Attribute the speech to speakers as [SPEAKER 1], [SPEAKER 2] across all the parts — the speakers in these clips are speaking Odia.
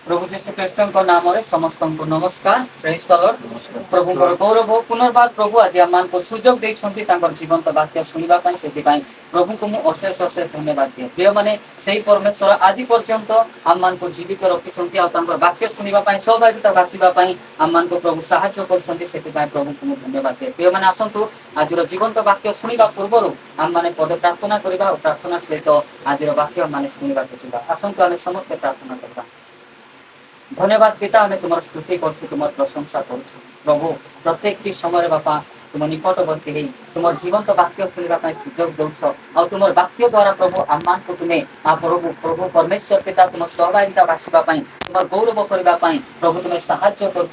[SPEAKER 1] प्रभु जीशु ख्रीष्ट नाम समस्त को नमस्कार प्रेज द लॉर्ड। प्रभु गौरव हो पुनर्बार प्रभु आज आम को सुजोग देइछंती तांकर जीवंत वाक्य सुनिबा पई सेति पई प्रभु को मु अशेष अशेष धन्यवाद दिए। प्रिय माने सेही परमेश्वर आज पर्यंत आम मान को जीवित रखिछंती आ तांकर वाक्य सुनिबा पई सहभागिता बासिबा पई आम मान को प्रभु सहायता करछंती सेति पई प्रभु को मु धन्यवाद दिए। प्रिय माने आसंतु आजिर जीवंत वाक्य सुनिबा पूर्वरु आम माने पद प्रार्थना करिबा और प्रार्थना सहित आजिर वाक्य माने सुनिबा को आसंतु आमे समस्त प्रार्थना करबा। धन्यवाद पिता आम तुम स्तुति कर तुम प्रशंसा कर प्रभु प्रत्येक समय बापा तुम निकटवर्ती है तुम जीवंत वाक्य शुणा सुजोग दौच और तुम वाक्य द्वारा प्रभु आम को तुम्हें प्रभु प्रभु परमेश्वर पिता तुम सहभागिता बासवाई तुम गौरव करने प्रभु तुम्हें साहाय्य कर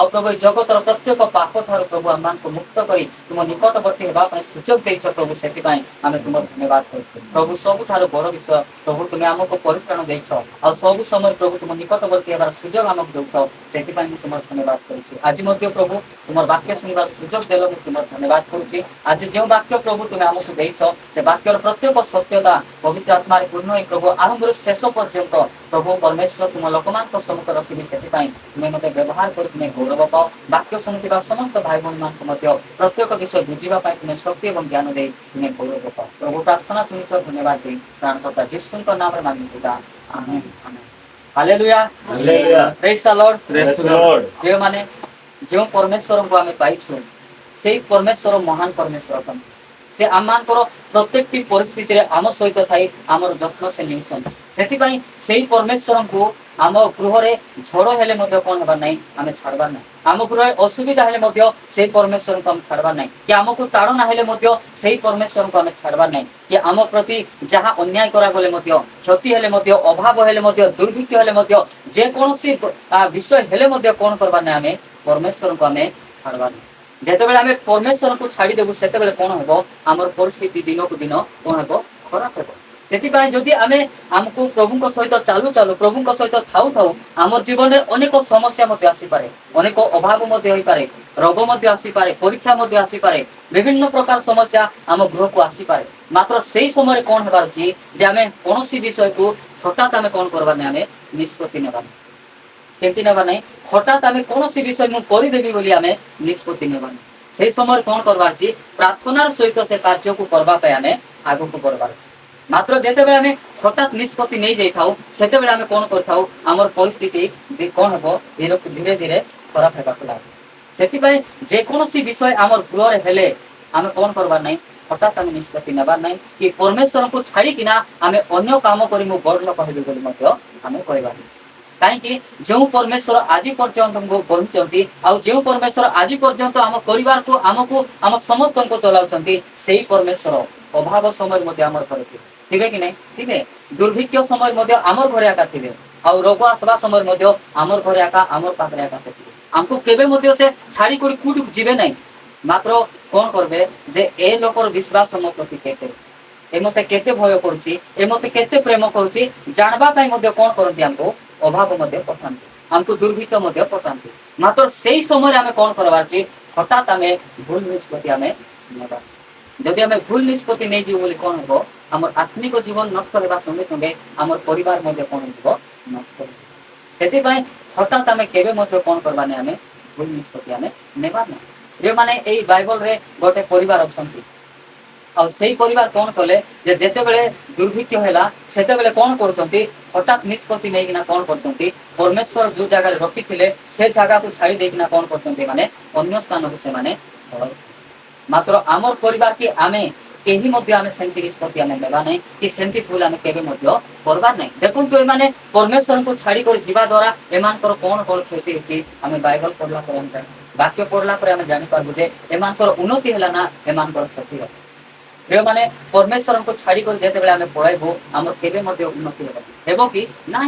[SPEAKER 1] प्रभु जगतर प्रत्येक पाप ठार प्रभु आम को मुक्त कर तुम निकटवर्ती होगापी सुजोग देच प्रभु से आम तुम धन्यवाद कर प्रभु सबुठ बड़ विषय प्रभु तुम्हें आमको परित्राण देच और सब समय प्रभु तुम निकटवर्ती होगार सुजोग आमको दौच से तुम धन्यवाद कर आज प्रभु तुम वाक्य शुणवार सुजोग देल तुम धन्यवाद करुच्ची। आज जो वाक्य प्रभु तुम्हें आमको देच से वाक्यर प्रत्येक सत्यता पवित्र आत्मा पूर्ण प्रभु आरंभ शेष पर्यंत प्रभु परमेश्वर तुम लोक मान सम्मुख रखी से तुम्हें मत व्यवहार कर तुम्हें गौरव पाओ वाक्य शुणुवा समस्त भाई भौणी मान प्रत्येक विषय बुझापी तुम्हें शक्ति और ज्ञान दे तुम्हें गौरव पाओ प्रभु प्रार्थना शुणिच धन्यवाद दे प्राणकर्ता जीशुଙ୍କ नाम मांगी पिता amen amen hallelujah hallelujah praise the Lord praise the Lord. जे माने जो परमेश्वर को आमे पाइछु से परमेश्वर महान परमेश्वर अटन से आम प्रत्येक परिस्थिति रे आम सहित थी आमर जत्न से नहीं से परमेश्वर को आम गृह में झड़ हेले कौन हबार ना आम छाड़बार ना आम गृह असुविधा हेले से परमेश्वर को आम छाड़बार ना कि आमको ताड़ना हेले से परमेश्वर को आम छाड़बार ना कि आम प्रति जहाँ अन्याय करागले क्षति हेले अभाव हेले दुर्भिक्ष हेले जेकोसी विषय हेले कौन करबार ना आम परमेश्वर को आम छाड़बार ना जितेबाला आम परमेश्वर को छाड़देबू से कौन हम आम परिस्थिति दिन को दिन कौन हम खराब हो से जदि आम आमको प्रभु सहित चालू चालू प्रभु सहित थाऊ थाऊ आम जीवन में अनेक समस्या आसीपे अनेक अभाव पारे रोग आसीपे परीक्षा आसीपे विभिन्न प्रकार समस्या आम गृह को आसीपे मात्र से समय कौन होबार अच्छी जे आम कौन विषय को हठात आम कौन करवार आम निष्पत्ति नेबार केमती नेबार ना हठात आम कौन विषय मुदेवी बोली आम निष्पत्ति नेबार से समय कौन करवार अच्छी प्रार्थनार सहित से कार्य को करवाई आम आग को बढ़वार अच्छी मात्र जिते आम हठात निष्पत्ति नहीं जाइए से आम कौन कर परिस्थिति कौन हम धीरे धीरे खराब होगा लगे से जेकोसी विषय आम गृह हेले आम कौन करवार ना हठात आम निष्पत्ति नेबार ना कि परमेश्वर को छाड़िकिना आम अन्य काम कर बड़ लोक हेबी आम कहबार कहीं जो परमेश्वर आज पर्यंत कहते जो परमेश्वर आज पर्यंत आम परिवार को आमको आम समस्त को चलाउछंती से परमेश्वर अभाव समय आम घर थे कि नहीं थे दुर्भिक्ष समय आम घर एका थे आउ रोग आसवा समय आम घर एका आम पाखे एका से आमको केवे से छाड़ी कर कूट जीवे ना मात्र कौन करबे जे ए लोकर विश्वास मो प्रति केते ए मते केते भय करुची ए मते केते प्रेम करुची जानबा पई कौन करती आमको अभाव पठाते आमको दुर्भिक्ष पठाते मात्र से समय आम कौन करवार हठात आम भूल निष्पत्ति आम नेबार जदि आम भूल निष्पत्ति नहीं जीव कौन हम आम आत्मिक जीवन नष्ट होगा संगे संगे आम परिवार कौन हो नष्ट से हठात आम केवे कौन करवा आम भूल निष्पत्ति आम नेबार ना जो मैंने बाइबल रे गोटे परिवार अच्छा और से परिवार कौन कले जेते बेले दुर्भिक्ष है से कौन कर हठात निष्पत्ति नहीं कौन कर परमेश्वर जो जगह रखी थे से जगह को छाड़ी देना कौन कर अन्य स्थान को से मात्र आमर परिवार की आमे कहीं आम सेमती निष्पत्ति आम नेबा ना कि सेमती भूल आम केवे करवार ना देखो तो ये परमेश्वर को छाड़ी कर जीवा द्वारा एम कौन कौन क्षति होती आम बाइबल पढ़ला वाक्य पढ़ला आम जापर जे एम उन्नति है ना एम क्षति है जो मैंने परमेश्वर को छाड़ी कर जिते आम पढ़ाइबू आम केवे उन्नति हेब कि ना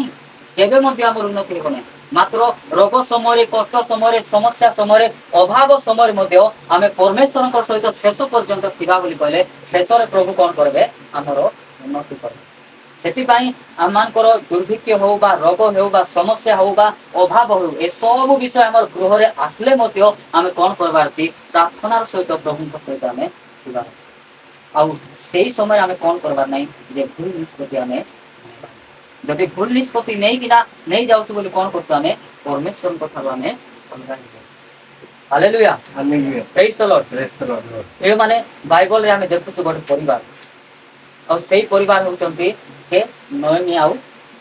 [SPEAKER 1] केवे आम उन्नति हेब ना मात्र रोग समय कष्ट समय समस्या समय अभाव समय आम परमेश्वर सहित शेष पर्यंत थिबा बोली कहले शेष प्रभु कौन करेंगे आमर उन्नति करेंगे से आम दुर्भिक्ष हो बा रोग हो बा समस्या हो बा अभाव हो ए सब विषय आम गृह में आसले आम कौन करवार प्रार्थनार सहित प्रभु सहित आम थिबार आउ से समय आम कौन करवार ना जे भूल निष्पत्ति आम जदि भूल निष्पत्ति नहीं कि ना नहीं जाउछु बोली कोन करछु आमे परमेश्वर को ठारो आमे अलगा ही जाउछु। Hallelujah
[SPEAKER 2] hallelujah
[SPEAKER 1] praise the Lord.
[SPEAKER 2] Praise the Lord.
[SPEAKER 1] ए माने बाइबल रे आमे देखुछु गोटे परिवार और सेही परिवार होचंती के नोएमी आउ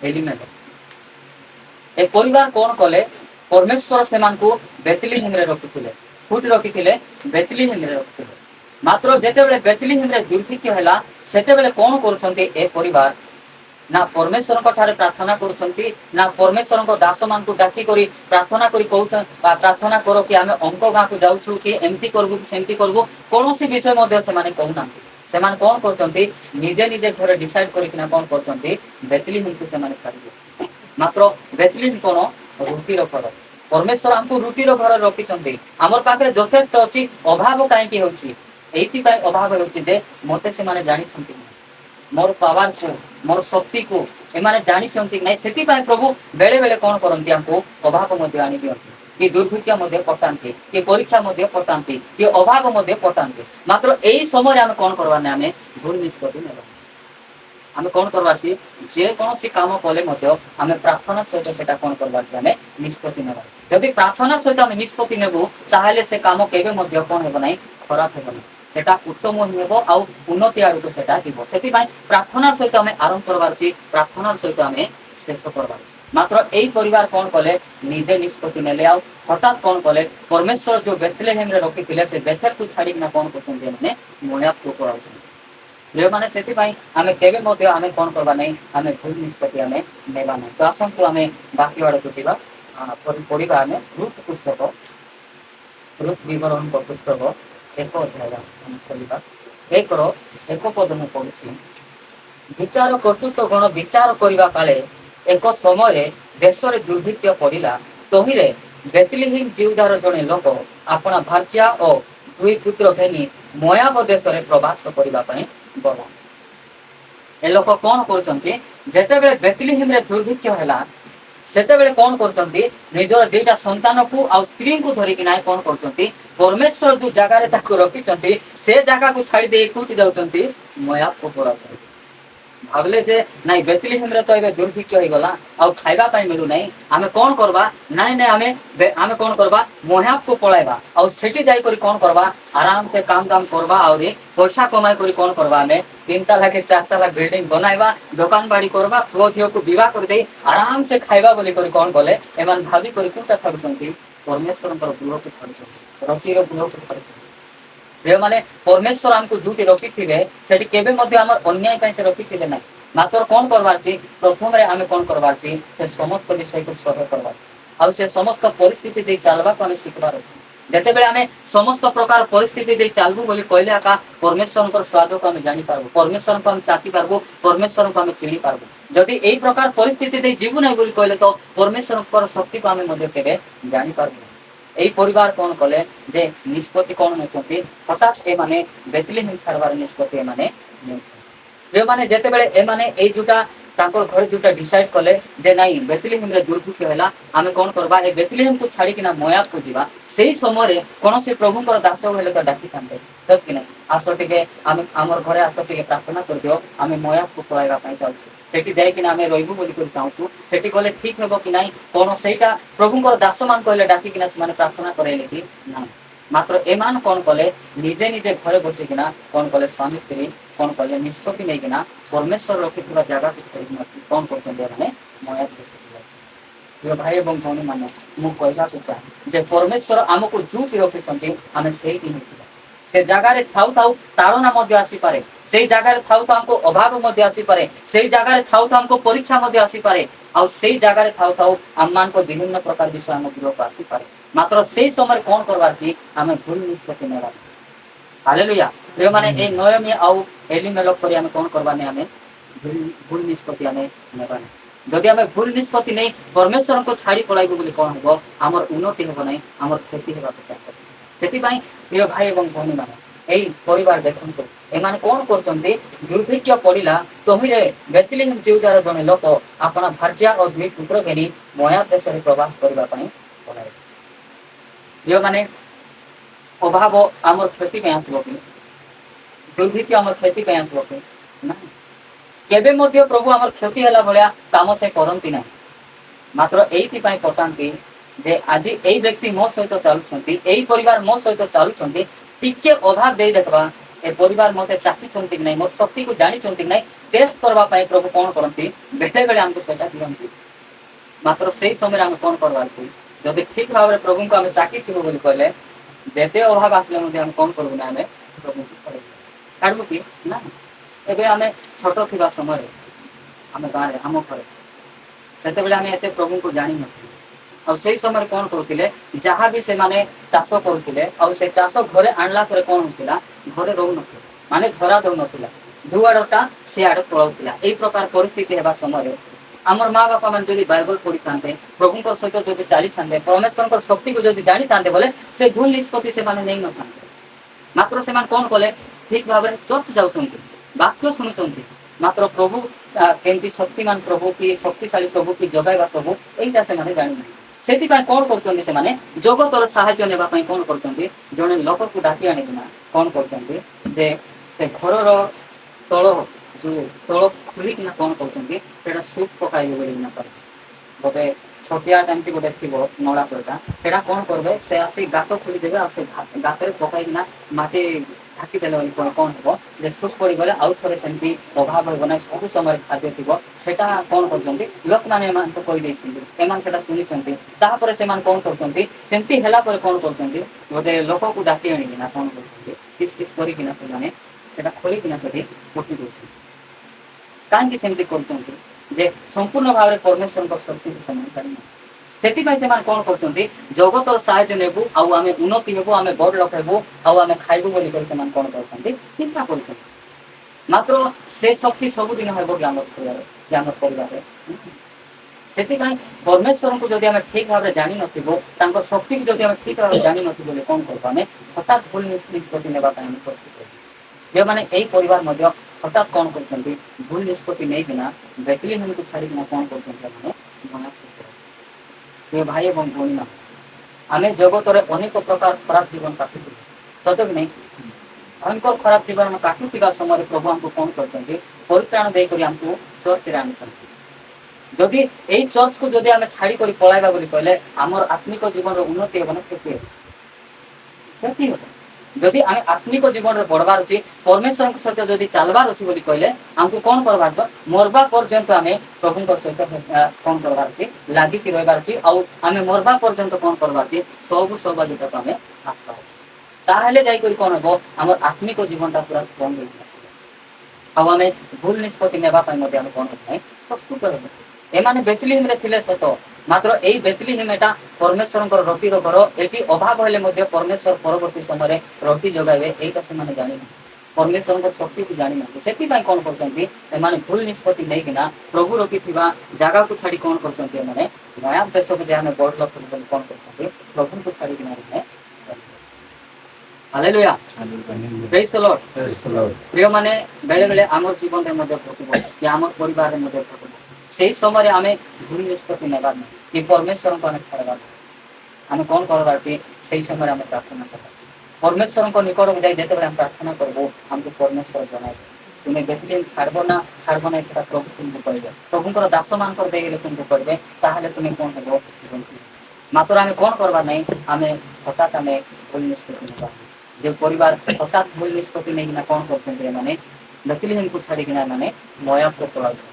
[SPEAKER 1] एलिमेलेक। ए परिवार कोन कले परमेश्वर सेमान को बेथलेहेम रे रखिथिले कोठी रखिथिले बेथलेहेम रे रखिथिले मात्र जेते बेले बेथलेहेम रे दुर्भिक्ष हैला सेते बेले कोन करूछंती ए परिवार ना परमेश्वर को ठारे प्रार्थना करूछंती ना परमेश्वर को दास मान को डाकी करी प्रार्थना करी कहउछन प्रार्थना करो कि आमे अंक गां को जाउछु कि एमती करबु कि सेमती करबु कोनोसी विषय मध्ये से माने कहउनांती सेमान कोन करछंती निजे निजे घरे डिसाइड करी कि ना कोन करछंती बेथलेहेम को से माने छाडी मात्र बेथलेहेम कोन रुटीर घर परमेश्वर हमको रुटीर घर रखिछंती हमर पाखरे यथेष्ट अछि अभाव काहे कि होछि एइति पाई अभाव होछि जे मते से माने जानि छंती मोर पावर को मोर शक्ति को एमाने जानी चंती नहीं सेति पाई प्रभु बेले बेले कोन करंती हमको अभाव मध्ये आनी दियंती कि दुर्भिक्ष मध्ये पटांती कि परीक्षा मध्ये पटांती कि अभाव मध्ये पटांती मात्र एई समय हम कोन करबा नै हमें भूल निष्पत्ति नेबा हमें कोन करबार छी जे कोनोसी काम कले मध्ये हमें प्रार्थना सहित सेटा कोन करबार छी हमें निष्पत्ति नेबा जदि प्रार्थना सहित हमें निष्पत्ति नेबु ताहाले से काम केबे मध्ये कोन हेबो नै खराब हेबो नै सेटा उत्तम हेबो आउ उन्नति आडु को सेटा जीवो सेति भाई प्रार्थना सहित हमें आरंभ करबार छी प्रार्थना सहित हमें शेष करबार छी मात्र एई परिवार कोन कले निजे निष्पत्ति नेले आउ हठात कोन कले परमेश्वर जो बेथलेहेम रे रखिथिले से बेथेल को छाडी ना कोन करथन जे माने मोयाब को कराउछन जे माने सेति भाई हमें केबे मध्ये हमें कोन करबा नै हमें भूल निष्पत्ति हमें नेबा नै तो आसंतु हमें बाकी आडु को जीवा पढिबा हमें रूत पुस्तक रूत विवरण को पुस्तक एक अध्याय खोलिबा एक पद में पढ़ुछि विचार कर्तृत्व गण विचार करबा काले एक समय रे देश रे दुर्भिक्ष पड़िला तहिरे बेथलेहेम जिउदार जने लोक अपना भार्या और दुई पुत्र घेनी मोयाब देश रे प्रवास करबा पई गला ए लोक कोन करछंती जेते बेले बेथलेहेम रे दुर्भिक्ष हैला सेते बेले कोन करछंती निजर दुईटा संतान को आ स्त्री को धरि कि नाय कोन करछंती परमेश्वर जो जगह रे ताको रखिछंती से जगह को छाडी दे कुटी जाउछंती मोयाब को पराछंती भाबले जे नाइ बेथलेहेम रे तो एबे दुर्भिक्ष होई गला आ खाइबा पाई मिलु नै आमे कोन करबा नाइ नै आमे कोन करबा मोयाब को पळाइबा आ सेठी जाई करी कोन करबा आराम से काम दाम करबा और पैसा कमाई करी कोन करबा आमे 3 तला के 4 तला बिल्डिंग बनाइबा दुकान बाड़ी करबा पुओ झियो को विवाह कर दे आराम से खाइबा बोली करी कोन बोले एमान भाबी करी कुटा छाडुछंती परमेश्वर पर गृह को छाडुछंती रतिरो गृह को छाडुछंती जे माने परमेश्वर हमको झूठी रखिथिबे सेठी केबे मध्ये हमर अन्याय काई से रखिथिबे नै मात्र कोन करबार छी प्रथम रे हमें कोन करबार छी से समस्त विषय को सह करबार छी आ से समस्त परिस्थिति दे चलबा को हमें सिखबार अछि जेते बेले हमें समस्त प्रकार परिस्थिति दे चलबु बोली कहले आका परमेश्वर को स्वाद को हम जानि पारबो परमेश्वर को हम चाति पारबो परमेश्वर को हम चिनी पारबो जदि एई प्रकार परिस्थिति दे जीवु नै बोली कहले तो परमेश्वर को शक्ति को हमें मध्ये केबे जानि पारबो एई परिवार कोन कले जे निष्पत्ति कोन नेछंती हठात ए माने बेथलेहेम छाड़बार निष्पत्ति ए माने नेछंती जे माने जेते बेले ए माने एई जुटा तांकर घर जुटा डिसाइड कले जे नाइ बेथलेहेम रे दुर्भिक्ष हैला आमे कोन करबा ए बेथलेहेम को छाडी किना मोयाब को जीवा सेही समय रे कोनोसी प्रभु को दास होले तो डाकी थांते तब कि नै आसो टिके आमे हमर घरे आसो टिके प्रार्थना कर दियो आमे मोयाब को पळाइबा पई चाहछु सेठी जाई किना आमे रहिबु बोली कर चाहछु सेठी गले ठीक हेबो कि नै कोन सेटा प्रभु को दास मान कहले डाकी किना से माने प्रार्थना करेले कि नै मात्र एमान कोन कले निजे निजे घरे बसी किना कोन कले स्वामी स्त्री कोन कले निष्पत्ति नै किना परमेश्वर रखिथिबा जागा को छाडी नथि कोन करछन दे माने मोयाब देश यो भाई एवं भौणी माने मु कहला को चाहे जे परमेश्वर हमको झूठी रखिछंती हमें सेही नहीं से जगह रे थाउ थाउ ताड़ना मध्ये आसी पारे सेही जगह रे थाउ थाउ हमको अभाव मध्ये आसी पारे सेही जगह रे थाउ थाउ हमको परीक्षा मध्ये आसी पारे आ सेही जगह रे थाउ थाउ हममान को विभिन्न प्रकार विषय हम ग्रह आसी पारे मात्र सेही समय कोन करबार छी हमें भूल निष्पत्ति नेबा हालेलुया रे माने ए नोएमी आ एलिमेलेक परि हमें कोन करबा नै हमें भूल निष्पत्ति हमें नेबा नै जदि हमें भूल निष्पत्ति नै परमेश्वर को छाड़ी पळाइबो बोली कोन हेबो हमर उन्नति हेबो नै हमर क्षति हेबा को चाहे सेति भाई प्रिय भाई एवं भौणी माने एई परिवार देखंतु एमाने कोन करचंती दुर्भिक्ष पड़िला तहिरे बेथलेहेम जिउदार जने लोक अपना भार्या और दुई पुत्र घेनी मोयाब देश रे प्रवास करबा पई पळाइ यो माने अभाव हमर क्षति पे आसबो कि दुर्भिक्ष हमर क्षति पे आसबो कि नै केबे मध्य प्रभु आमर क्षति होला भलिया काम से करंती ना मात्र एइति पई पठांती जे आज एई व्यक्ति मो सहित चलुछंती एई परिवार मो सहित चलुछंती टिके अभाव दे देखबा ए परिवार मते चाकरी चंती नै मोर शक्ति को जानी चंती नै टेस्ट करबा पई प्रभु कोन करंती बेले बेले हमको सेटा दियंती मात्र सेई समय हम कोन करबार छी जदि ठीक भाव रे प्रभु को हम चाकरी थिबो बोली कहले जेते अभाव आसले मते हम कोन करबु ना हमें प्रभु को छाड़ू छाड़ू कि ना एबे हमें छोटो थिबा समय रे हम गां रे हम घरे सेते बेले हमें एते प्रभु को जानि नथि और से समय कौन करुले जहाँ भी से माने चाष करुले और से चाष घरे आणला पर कौन होता घरे रहू न माने धरा दौ नथिला जुआड़टा सियाड़ पलाउला एई प्रकार परिस्थिति हेबा समय आमर माँ बापा मान जदि बाइबल पढ़ी थांते प्रभु सहित जदि चली थांते परमेश्वर शक्ति को जदि जानी थांते बोले से भूल निष्पत्ति से माने नहीं न थांते मात्र से कौन कले ठीक भाव में चर्च जाउछंती वाक्य शुणुचंती मात्र प्रभु केमती शक्तिमान प्रभु की शक्तिशाली प्रभु की जगाइबा प्रभु एइटा से माने जानि नै सेति पय कोन करछन्ती से माने जगतर सहाय्य नेबा पय कोन करछन्ती जने लोक को डाकी आनिना कोन करछन्ती जे से घरर तळ जो तळ खुली किना कोन करछन्ती सेटा सूप पकाइबे बोली ना पर गोटे छोटिया टाइमटी गोटे थिबो नळा परटा सेटा कोन करबे से आसी गातो खुली देबे आ से गातरे पकाइना माटी ढाकी देले बोली कोन हबो जे सूप पड़ी गले आउ थरे सेंती अभाव होबो ना सब समय खाद्य थिबो सेटा कोन करछन्ती लोक माने मान तो कहि दैछन्ती एमान सेटा सुनिछन्ती ता परे से मान कोन करछन्ती सेंती हेला परे कोन करछन्ती गोटे लोक को डाकी आनी ना कोन करछन्ती किस किस करी किना से माने सेटा खोली किना सेठी पोटी दोछन्ती कांकी सेंती करछन्ती जे संपूर्ण भाव में परमेश्वर को शक्ति को सम्मान करना सेति पय से मान कोन करछन्ती जगतर सहाय्य नेबु आउ आमे उन्नति हेबु आमे बड़ लोक हेबु आउ आमे खाइबु बोली कर से मान कोन करछन्ती चिंता करछन्ती मात्र से शक्ति सब दिन हेबो ज्ञान परिवार सेति पय परमेश्वर को जदि आमे ठीक भाव में जानि नथिबो तांको शक्ति को जदि आमे ठीक भाव में जानि नथिबो बोले कोन करबा आमे हठात भूल निष्पत्ति नेबा पय आमे प्रस्तुत जे माने एई परिवार मध्य हठात कोन करछन्ती भूल निष्पत्ति नै बिना बेतलीहेम को छाड़ी बिना कोन करछन्ती माने मना ये भाई एवं भौणी आमे जगत अनेक प्रकार खराब जीवन काटुथि सत कि नहीं भयंकर खराब जीवन में काटुथिबा समय प्रभु हमको कौन करछन्ती परित्राण दे करी हमको चर्च रे आनिछन्ती जदि एई चर्च को जदि आमे छाड़ी करी पळाइबा बोली कहले हमर आत्मिक जीवन रो उन्नति हेबो ना क्षति हेबो जदि आमे आत्मिक जीवन रे बढ़वार अछि परमेश्वर के सहित जदि चलबार अछि बोली कहले हमको कोन करबार छ मरबा पर्यंत आमे प्रभु के सहित कोन करबार अछि लागि कि रहबार अछि आ आमे मरबा पर्यंत कोन करबार अछि सब सब दिटा आमे आस्था ताहेले जाई करी कोन हो हमर आत्मिक जीवनटा पूरा स्ट्रांग होइबा आ आमे भूल निष्पत्ति नेबा पय मध्ये आमे कोन होय प्रस्तुत करबो एमाने बेतलीहेम रे थिले सत मात्र एई बेतलीहेम एटा परमेश्वर रोटी घर एटी अभाव हेले मध्ये परमेश्वर परवर्ती समय रोटी जगाइबे एटा से माने जानि परमेश्वर शक्ति को जानि ना सेति पय कोन करछन्ती एमाने भूल निष्पत्ति नै किना प्रभु रोटी थिबा जागा को छाड़ी कोन करछन्ती एमाने नया देश को जे हमें बड़ लोक कोन करछन्ती प्रभु को छाड़ी किना रे हालेलुया प्रेज द लॉर्ड प्रिय माने बेले बेले हमर जीवन रे मध्ये घटिबो या हमर परिवार रे मध्ये घटिबो सेही समय आमे भूल निष्पत्ति नेबार नै कि परमेश्वर को अनेक छाड़बार आमे कोन करबार छी सेही समय आमे प्रार्थना करबार परमेश्वर को निकट को जाई जेते बेले हम प्रार्थना करबो हमको परमेश्वर जनाय तुमे बेतलीहेम छाड़बो ना सेटा प्रभु तुमको कहबे प्रभु को दास मान कर देले तुमको कहबे ताहाले तुमे कोन हेबो मात्र आमे कोन करबार नै आमे हठात आमे भूल निष्पत्ति नेबार जे परिवार हठात भूल निष्पत्ति नै ना कोन करछन्ते माने बेतलीहेम को छाड़ी किना माने मोयाब को पळाउ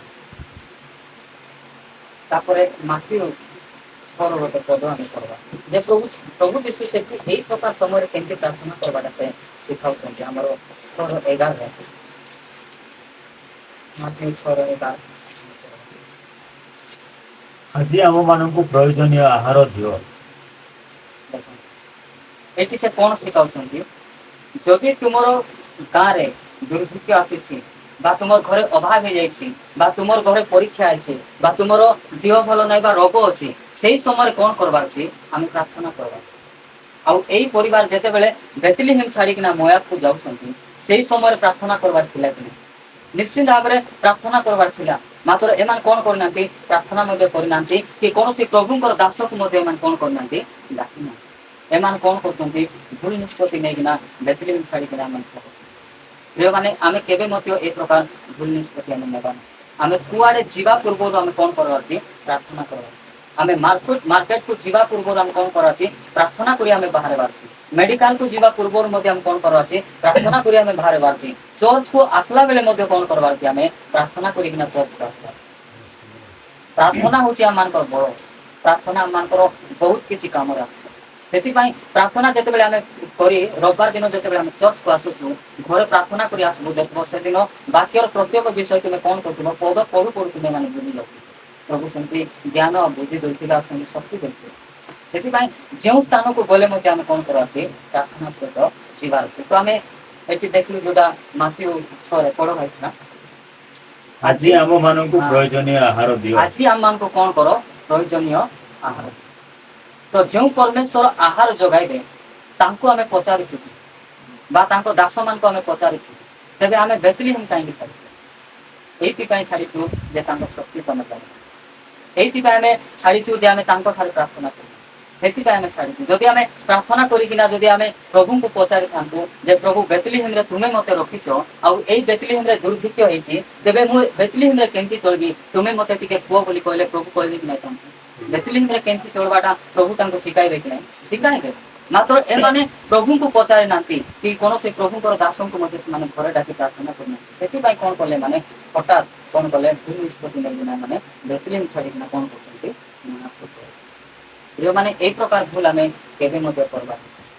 [SPEAKER 1] तापरे माटी छर गोटे पद आमे करबा जे प्रभु प्रभु यीशु से एई प्रकार समय रे केनते प्रार्थना करबाटा से सिखाउछन्ते हमर 6:11 रे माटी 6:11
[SPEAKER 2] আজি आम मानक प्रयोजनीय आहार दियो
[SPEAKER 1] एटी से कोन सिखाउछन्ती जदि तुमरो गाँ रे दुर्भिक्ष आसी बा तुमर घरे अभाव हो जाइछि बा तुमर घरे परीक्षा आछि बा तुमर देह भल नै बा रोग अछि सेही समय कोन करबार छी हम प्रार्थना करबार आ एई परिवार जेते बेले बेतलीहेम छाड़ी किना मोयाब को जाउछन्ती सेही समय प्रार्थना करबार थिला कि निश्चित भाव में प्रार्थना करबार थिला मात्र एमान कोन करनांती प्रार्थना मध्ये करनांती कि कोनोसी प्रभुंकर दास को मध्ये एमान कोन करनांती डाकिना एमान कोन करछन्ती भूल निष्पत्ति नै किना बेतलीहेम छाड़ी किना मन ପ୍ରିୟ ମାନେ ଆମେ କେବେ ମଧ୍ୟ ଏ ପ୍ରକାର ଭୁଲ ନିଷ୍ପତ୍ତି ଆମେ ନେବା ନାହିଁ। ଆମେ କୁଆଡ଼େ ଯିବା ପୂର୍ବରୁ ଆମେ କ'ଣ କରିବାର ଅଛି? ପ୍ରାର୍ଥନା କରିବାର ଅଛି। ଆମେ ମାର୍କେଟକୁ ଯିବା ପୂର୍ବରୁ ଆମେ କ'ଣ କରିବାର ଅଛି? ପ୍ରାର୍ଥନା କରି ଆମେ ବାହାରିବାର ଅଛି। ମେଡିକାଲକୁ ଯିବା ପୂର୍ବରୁ ମଧ୍ୟ ଆମେ କ'ଣ କରିବାର ଅଛି? ପ୍ରାର୍ଥନା କରି ଆମେ ବାହାରିବାର ଅଛି। ଚର୍ଚ୍ଚକୁ ଆସିଲା ବେଳେ ମଧ୍ୟ କ'ଣ କରିବାର ଅଛି? ଆମେ ପ୍ରାର୍ଥନା କରିକିନା ଚର୍ଚ୍ଚକୁ ଆସିବାର ଅଛି। ପ୍ରାର୍ଥନା ହେଉଛି ଆମମାନଙ୍କର ବଳ। ପ୍ରାର୍ଥନା ଆମମାନଙ୍କର ବହୁତ କିଛି କାମରେ ଆସିବ। ସେଥିପାଇଁ ପ୍ରାର୍ଥନା ଯେତେବେଳେ ଆମେ କରି ରବିବାର ଦିନ ଯେତେବେଳେ ଆମେ ଚର୍ଚ୍ଚକୁ ଆସୁଛୁ, ଘରେ ପ୍ରାର୍ଥନା କରି ଆସିବୁ, ଦେଖିବ ସେଦିନ ବାକ୍ୟର ପ୍ରତ୍ୟେକ ବିଷୟ ତୁମେ କ'ଣ କରୁଥିବ? ପଦ ପଢୁ ପଢୁ ତୁମେ ମାନେ ବୁଝି ଯାଉଥିବ। ପ୍ରଭୁ ସେମିତି ଜ୍ଞାନ ବୁଦ୍ଧି ଦେଇଥିଲେ ଆଉ ସେମିତି ଶକ୍ତି ଦେଇଥିଲେ। ସେଥିପାଇଁ ଯେଉଁ ସ୍ଥାନକୁ ଗଲେ ମଧ୍ୟ ଆମେ କ'ଣ କରିବାର ଅଛି? ପ୍ରାର୍ଥନା ସହିତ ଯିବାର ଅଛି। ତ ଆମେ ଏଠି ଦେଖିଲୁ ଯୋଉଟା ମାଥିଉ 6 ପଢ ଭାଇ ନା,
[SPEAKER 2] ଆଜି ଆମ ମାନଙ୍କୁ ପ୍ରয়োଜନୀୟ ଆହାର ଦିଅ।
[SPEAKER 1] ଆଜି ଆମମାନଙ୍କୁ କ'ଣ କର? ପ୍ରୟୋଜନୀୟ ଆହାର। ତ ଯେଉଁ ପରମେଶ୍ୱର ଆହାର ଯୋଗାଇବେ ତାଙ୍କୁ ଆମେ ପଚାରିଛୁ ବା ତାଙ୍କ ଦାସମାନଙ୍କୁ ଆମେ ପଚାରିଛୁ, ତେବେ ଆମେ ବେଥଲେହେମ୍ କାହିଁକି ଛାଡ଼ିଛୁ? ଏଇଥିପାଇଁ ଛାଡ଼ିଛୁ ଯେ ତାଙ୍କ ଶକ୍ତି ତମେ ଜାଣିବ। ଏଇଥିପାଇଁ ଆମେ ଛାଡ଼ିଛୁ ଯେ ଆମେ ତାଙ୍କଠାରୁ ପ୍ରାର୍ଥନା କରୁ। ସେଥିପାଇଁ ଆମେ ଛାଡ଼ିଛୁ। ଯଦି ଆମେ ପ୍ରାର୍ଥନା କରିକିନା ଯଦି ଆମେ ପ୍ରଭୁଙ୍କୁ ପଚାରିଥାନ୍ତୁ ଯେ ପ୍ରଭୁ ବେଥଲେହେମ୍ରେ ତୁମେ ମୋତେ ରଖିଛ, ଆଉ ଏଇ ବେଥଲେହେମ୍ରେ ଦୁର୍ଭିକ୍ଷ ହେଇଛି, ତେବେ ମୁଁ ବେଥଲେହେମ୍ରେ କେମିତି ଚଳିବି? ତୁମେ ମୋତେ ଟିକେ କୁହ ବୋଲି କହିଲେ ପ୍ରଭୁ କହିବେ କି ନାହିଁ ତାଙ୍କୁ? ବେଥଲେହେମ୍ରେ କେମିତି ଚଳବାଟା ପ୍ରଭୁ ତାଙ୍କୁ ଶିଖାଇବେ କି ନାହିଁ? ଶିଖାଇବେ। ମାତ୍ର ଏମାନେ ପ୍ରଭୁଙ୍କୁ ପଚାରି ନାହାନ୍ତି କି କୌଣସି ପ୍ରଭୁଙ୍କର ଦାସଙ୍କୁ ମଧ୍ୟ ସେମାନେ ଘରେ ଡାକି ପ୍ରାର୍ଥନା କରିନାହାନ୍ତି। ସେଥିପାଇଁ କ'ଣ କଲେ? ମାନେ ହଠାତ୍ କ'ଣ କଲେ? ଭୁଲ ନିଷ୍ପତ୍ତି ନେଇକିନା ମାନେ ବେଥଲେହେମ୍ ଛାଡ଼ିକିନା କ'ଣ କରୁଛନ୍ତି? ଯେଉଁମାନେ ଏଇ ପ୍ରକାର ଭୁଲ ଆମେ କେବେ ମଧ୍ୟ କରିବା।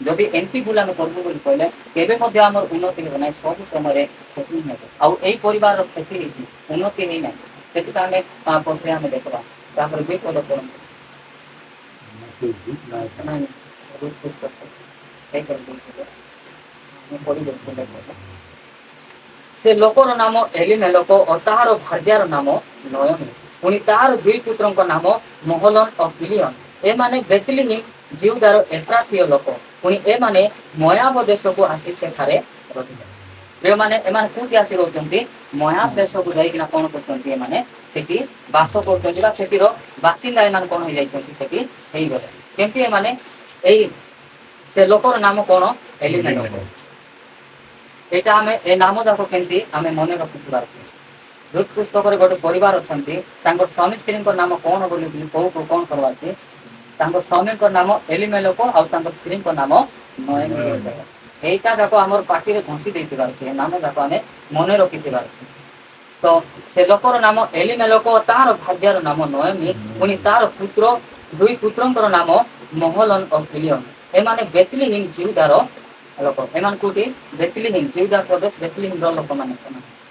[SPEAKER 1] ଯଦି ଏମିତି ଭୁଲ ଆମେ କରିବୁ ବୋଲି କହିଲେ କେବେ ମଧ୍ୟ ଆମର ଉନ୍ନତି ହେବ ନାହିଁ। ସବୁ ସମୟରେ କ୍ଷତି ହିଁ ହେବ। ଆଉ ଏଇ ପରିବାରର କ୍ଷତି ହେଇଛି, ଉନ୍ନତି ହେଇନାହିଁ। ସେଥିପାଇଁ ଆମେ ପଛରେ ଆମେ ଦେଖିବା। ତାପରେ ଦୁଇ ପଦ ପଢ଼ନ୍ତୁ। ସେ ଲୋକର ନାମ ଏଲିମେଲକ ଓ ତାହାର ଭାର୍ଯ୍ୟାର ନାମ ନୟମୀ, ପୁଣି ତାହାର ଦୁଇ ପୁତ୍ରଙ୍କ ନାମ ମହଲନ ଓ କିଲିୟନ। ଏମାନେ ବେଥଲେହେମ୍ ଜିହୁଦାର ଏଫ୍ରାଥୀୟ ଲୋକ। ପୁଣି ଏମାନେ ମୋଆବ ଦେଶକୁ ଆସି ସେଠାରେ ରହିଲେ। ଯେଉଁମାନେ ଏମାନେ କୋଉଠି ଆସି ରହୁଛନ୍ତି? ମୋଆବ ଦେଶକୁ ଯାଇକିନା କ'ଣ କରୁଛନ୍ତି? ଏମାନେ ସେଠି ବାସ କରୁଛନ୍ତି ବା ସେଠିର ବାସିନ୍ଦା ଏମାନେ କ'ଣ ହେଇଯାଇଛନ୍ତି? ସେଠି ହେଇଗଲେ। କେମିତି ଏମାନେ? ଏଇ ସେ ଲୋକର ନାମ କ'ଣ? ଏଲିମେଲକ। ଏଇଟା ଆମେ ଏ ନାମ ଯାକ କେମିତି ଆମେ ମନେ ରଖିଥିବାର ଅଛି। ରୁତ୍ ପୁସ୍ତକରେ ଗୋଟେ ପରିବାର ଅଛନ୍ତି, ତାଙ୍କର ସ୍ୱାମୀ ସ୍ତ୍ରୀଙ୍କ ନାମ କ'ଣ ବୋଲି କୋଉ କ'ଣ କରିବାର ଅଛି? ତାଙ୍କ ସ୍ୱାମୀଙ୍କ ନାମ ଏଲିମେଲକ ଆଉ ତାଙ୍କ ସ୍ତ୍ରୀଙ୍କ ନାମ ନୟମୀ। এইটা যাক আমার পাখিরে ঘষি ଦେଇଥିବାର ଅଛି। ଏ ନାମ ଯାକ ଆମେ ମନେ ରଖିଥିବାର ଅଛି। ତ ସେ ଲୋକର ନାମ ଏଲିମେଲକ, ତାହାର ଭାର୍ଯ୍ୟାର ନାମ ନୟମୀ, ପୁଣି ତାର ଦୁଇ ପୁତ୍ରଙ୍କର ନାମ ମହଲନ ଓ କିଲିୟନ। ଏମାନେ ବେଥଲେହେମ୍ ଜିହୁଦାର ଲୋକ। ଏମାନେ କୋଉଠି? ବେଥଲେହେମ୍ ଜିହୁଦା ପ୍ରଦେଶ ବେଥଲେହେମ୍ର ଲୋକମାନେ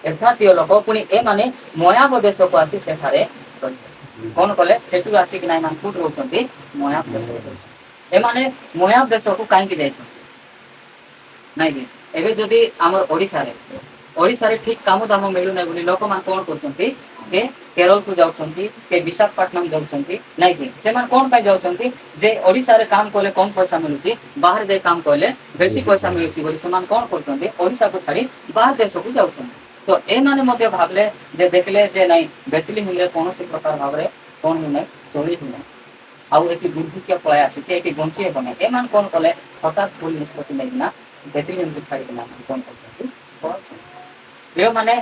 [SPEAKER 1] ଏଫ୍ରାଥୀୟ ଲୋକ। ପୁଣି ଏମାନେ ମୋଆବ ଦେଶକୁ ଆସି ସେଠାରେ ରହିଲେ। କ'ଣ କଲେ? ସେଠୁ ଆସିକିନା ଏମାନେ କୋଉଠି ରହୁଛନ୍ତି? ମୋଆବ ଦେଶରେ ରହୁଛନ୍ତି। ଏମାନେ ମୋଆବ ଦେଶକୁ କାହିଁକି ଯାଇଛନ୍ତି? ନାଇଁ କି ଏବେ ଯଦି ଆମର ଓଡ଼ିଶାରେ ଠିକ କାମ ଦାମ ମିଳୁନାହିଁ ବୋଲି ଲୋକମାନେ କ'ଣ କରୁଛନ୍ତି? ଯେ କେରଳକୁ ଯାଉଛନ୍ତି, କେ ବିଶାଖାପାଟନମ ଯାଉଛନ୍ତି, ନାଇଁ କି? ସେମାନେ କ'ଣ ପାଇଁ ଯାଉଛନ୍ତି? ଯେ ଓଡ଼ିଶାରେ କାମ କଲେ କମ ପଇସା ମିଳୁଛି, ବାହାରେ ଯାଇ କାମ କଲେ ବେଶୀ ପଇସା ମିଳୁଛି ବୋଲି ସେମାନେ କ'ଣ କରୁଛନ୍ତି? ଓଡ଼ିଶାକୁ ଛାଡ଼ି ବାହାର ଦେଶକୁ ଯାଉଛନ୍ତି। ତ ଏମାନେ ମଧ୍ୟ ଭାବିଲେ ଯେ ଦେଖିଲେ ଯେ ନାଇଁ ବେଥଲେହେମ୍ରେ କୌଣସି ପ୍ରକାର ଭାବରେ କ'ଣ ହେଉନାହିଁ? ଚଳି ହେଉନାହିଁ। ଆଉ ଏଠି ଦୁର୍ଭିକ୍ଷ ପଳାଇ ଆସିଛି, ଏଠି ବଞ୍ଚି ହେବ ନାହିଁ। ଏମାନେ କ'ଣ କଲେ? ହଠାତ୍ ଭୁଲ ନିଷ୍ପତ୍ତି ନେଇକିନା ବେଥଲେହେମ୍କୁ ଛାଡ଼ିକିନା କ'ଣ କରୁଛନ୍ତି? ଯେଉଁମାନେ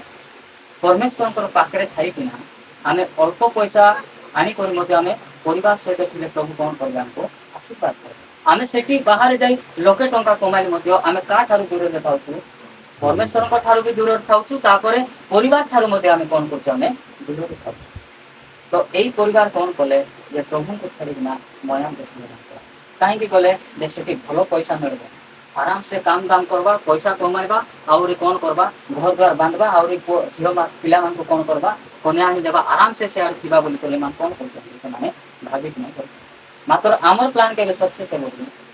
[SPEAKER 1] ପରମେଶ୍ୱରଙ୍କର ପାଖରେ ଥାଇକିନା ଆମେ ଅଳ୍ପ ପଇସା ଆଣିକରି ମଧ୍ୟ ଆମେ ପରିବାର ସହିତ ଥିଲେ ପ୍ରଭୁ କ'ଣ କରିବେ? ଆମକୁ ଆଶୀର୍ବାଦ କରିବେ। ଆମେ ସେଠି ବାହାରେ ଯାଇ ଲକ୍ଷେ ଟଙ୍କା କମାଇଲେ ମଧ୍ୟ ଆମେ କାହାଠାରୁ ଦୂରରେ ଥାଉଛୁ? ପରମେଶ୍ୱରଙ୍କ ଠାରୁ ବି ଦୂରରେ ଥାଉଛୁ, ତାପରେ ପରିବାର ଠାରୁ ମଧ୍ୟ ଆମେ କ'ଣ କରୁଛୁ? ଆମେ ଦୂରରେ ଥାଉଛୁ। ତ ଏଇ ପରିବାର କ'ଣ କଲେ? ଯେ ପ୍ରଭୁଙ୍କୁ ଛାଡ଼ିକିନା ମୋଆବ ଦେଶକୁ କାହିଁକି ଗଲେ? ଯେ ସେଠି ଭଲ ପଇସା ମିଳିବ, ଆରାମସେ କାମ ଦାମ କରିବା, ପଇସା କମାଇବା, ଆହୁରି କ'ଣ କରିବା? ଘର ଦ୍ୱାର ବାନ୍ଧିବା, ଆହୁରି ଝିଅ ପିଲାମାନଙ୍କୁ କ'ଣ କରିବା? କନ୍ୟା ଆଣିଦେବା, ଆରାମସେ ସେଆଡ଼େ ଥିବା ବୋଲି କହିଲେ ଏମାନେ କ'ଣ କରୁଛନ୍ତି? ସେମାନେ ଭାବିକିନା କରୁଛନ୍ତି। ମାତ୍ର ଆମର ପ୍ଲାନ୍ କେବେ ସକ୍ସେସ୍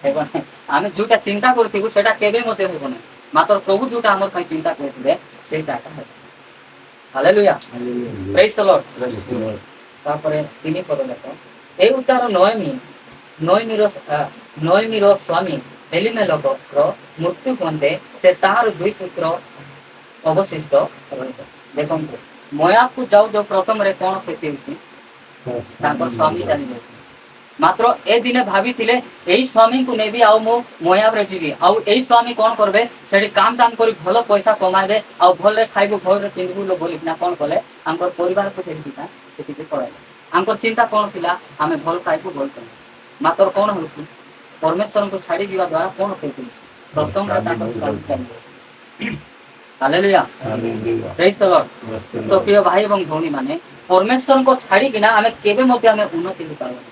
[SPEAKER 1] ହେବ ନାହିଁ। ଆମେ ଯୋଉଟା ଚିନ୍ତା କରିଥିବୁ ସେଟା କେବେ ମଧ୍ୟ ହେବ ନାହିଁ। ମାତ୍ର ପ୍ରଭୁ ଯୋଉଟା ଆମର ପାଇଁ ଚିନ୍ତା କରିଥିବେ ସେଇଟା ହେବ। ହାଲେଲୁୟା, ପ୍ରେଜ୍ ଦ ଲର୍ଡ। ତାପରେ 3 ପଦ ଦେଖ। ଏଇ ଉତ୍ତାର ନୟମୀର ସ୍ୱାମୀ ଏଲିମେଲକର ମୃତ୍ୟୁ ପର୍ଯ୍ୟନ୍ତେ ସେ ତାହାର 2 ପୁତ୍ର ଅବଶିଷ୍ଟ ରହିବ। ଦେଖନ୍ତୁ ମୋଆବକୁ ଯାଉ ପ୍ରଥମରେ କ'ଣ କ୍ଷତି ହେଉଛି? ତାଙ୍କର ସ୍ୱାମୀ ଚାଲି ଯାଉଛନ୍ତି। ମାତ୍ର ଏ ଦିନେ ଭାବିଥିଲେ ଏଇ ସ୍ୱାମୀଙ୍କୁ ନେବି ଆଉ ମୁଁ ମୋୟାବରେ ଯିବି, ଆଉ ଏଇ ସ୍ୱାମୀ କ'ଣ କରିବେ ସେଠି କାମ ଦାମ କରି ଭଲ ପଇସା କମାଇବେ, ଆଉ ଭଲରେ ଖାଇବୁ ଭଲରେ ପିନ୍ଧିବୁ ବୋଲିକିନା କ'ଣ କଲେ ତାଙ୍କର ପରିବାରକୁ ଦେଖିକିନା ସେଠିକି ପଳାଇଲେ। ତାଙ୍କର ଚିନ୍ତା କ'ଣ ଥିଲା, ଆମେ ଭଲ ଖାଇବୁ ଭଲ ପିନ୍ଧିବୁ। ମାତ୍ର କ'ଣ ହେଉଛି ପରମେଶ୍ୱରଙ୍କୁ ଛାଡ଼ି ଯିବା ଦ୍ୱାରା କ'ଣ ହେଉଛି, ପ୍ରଥମରେ ତାଙ୍କର ସ୍ୱାମୀ ଚାଲିଯାଉଛି। ହାଲେଲୁୟା, ପ୍ରେଜ୍ ଦ ଲର୍ଡ। ତ ପ୍ରିୟ ଭାଇ ଏବଂ ଭଉଣୀ ମାନେ, ପରମେଶ୍ୱରଙ୍କୁ ଛାଡ଼ିକିନା ଆମେ କେବେ ମଧ୍ୟ ଆମେ ଉନ୍ନତି ହେଇପାରିବାନି,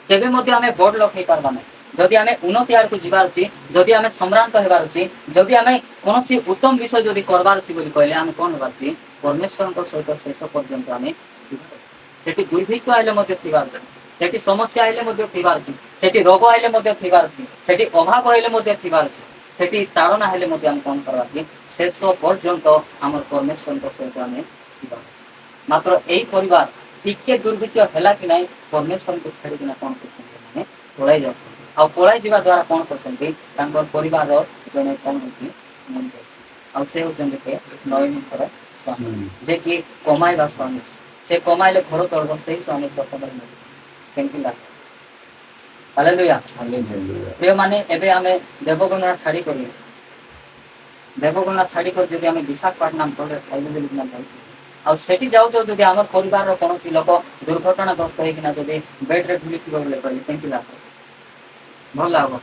[SPEAKER 1] କେବେ ମଧ୍ୟ ଆମେ ବଡ଼ ଲୋକ ହେଇପାରିବା ନାହିଁ। ଯଦି ଆମେ ଉନ୍ନତି ଆଡ଼କୁ ଯିବାର ଅଛି, ଯଦି ଆମେ ସମ୍ଭ୍ରାନ୍ତ ହେବାର ଅଛି, ଯଦି ଆମେ କୌଣସି ଉତ୍ତମ ବିଷୟ ଯଦି କରବାର ଅଛି ବୋଲି କହିଲେ ଆମେ କ'ଣ ହେବାର ଅଛି, ପରମେଶ୍ୱରଙ୍କ ସହିତ ଶେଷ ପର୍ଯ୍ୟନ୍ତ ଆମେ ଥିବାର ଅଛି। ସେଠି ଦୁର୍ଭିକ୍ଷ ଆଇଲେ ମଧ୍ୟ ଥିବାର ଅଛି, ସେଠି ସମସ୍ୟା ଆଇଲେ ମଧ୍ୟ ଥିବାର ଅଛି, ସେଠି ରୋଗ ଆଇଲେ ମଧ୍ୟ ଥିବାର ଅଛି, ସେଠି ଅଭାବ ଆଇଲେ ମଧ୍ୟ ଥିବାର ଅଛି, ସେଠି ତାଡ଼ନା ହେଲେ ମଧ୍ୟ ଆମେ କ'ଣ କରିବାର ଅଛି, ଶେଷ ପର୍ଯ୍ୟନ୍ତ ଆମର ପରମେଶ୍ୱରଙ୍କ ସହିତ ଆମେ ଥିବାର ଅଛି। ମାତ୍ର ଏଇ ପରିବାର ଟିକେ ଦୁର୍ଭିକ୍ଷ ହେଲା କି ନାହିଁ ପରମେଶ୍ୱରଙ୍କୁ ଛାଡ଼ିକିନା କ'ଣ କରୁଛନ୍ତି, ମାନେ ପଳାଇ ଯାଉଛନ୍ତି। ଆଉ ପଳାଇ ଯିବା ଦ୍ୱାରା କ'ଣ କରୁଛନ୍ତି, ତାଙ୍କର ପରିବାରର ଜଣେ କ'ଣ ହେଉଛି ମରିଯାଉଛି। ଆଉ ସେ ହେଉଛନ୍ତି କିଏ, ନୟନଙ୍କର ସ୍ୱାମୀ, ଯେ କି କମାଇବା ସ୍ୱାମୀ। ସେ କମାଇଲେ ଘର ଚଳିବ, ସେଇ ସ୍ୱାମୀ ପ୍ରଥମରେ ମରିଯାଉଛି। କେମିତି ଲାଗେ? ହାଲେଲୁୟା। ପ୍ରିୟମାନେ, ଏବେ ଆମେ ଦେବଗଙ୍ଗା ଛାଡ଼ିକରି ଯଦି ଆମେ ବିଶାଖାପାଟଣା ଭଲରେ ଖାଇବୁ ବୋଲିକିନା ଯାଉଛୁ, ଆଉ ସେଠି ଯାଉ ଯାଉ ଯଦି ଆମର ପରିବାରର କୌଣସି ଲୋକ ଦୁର୍ଘଟଣାଗ୍ରସ୍ତ ହେଇକିନା ଯଦି ବେଡ୍ରେ ଝୁଲିଥିବ ବୋଲି କହିଲେ କେମିତି ଲାଗିବ? ଭଲ ଲାଗିବ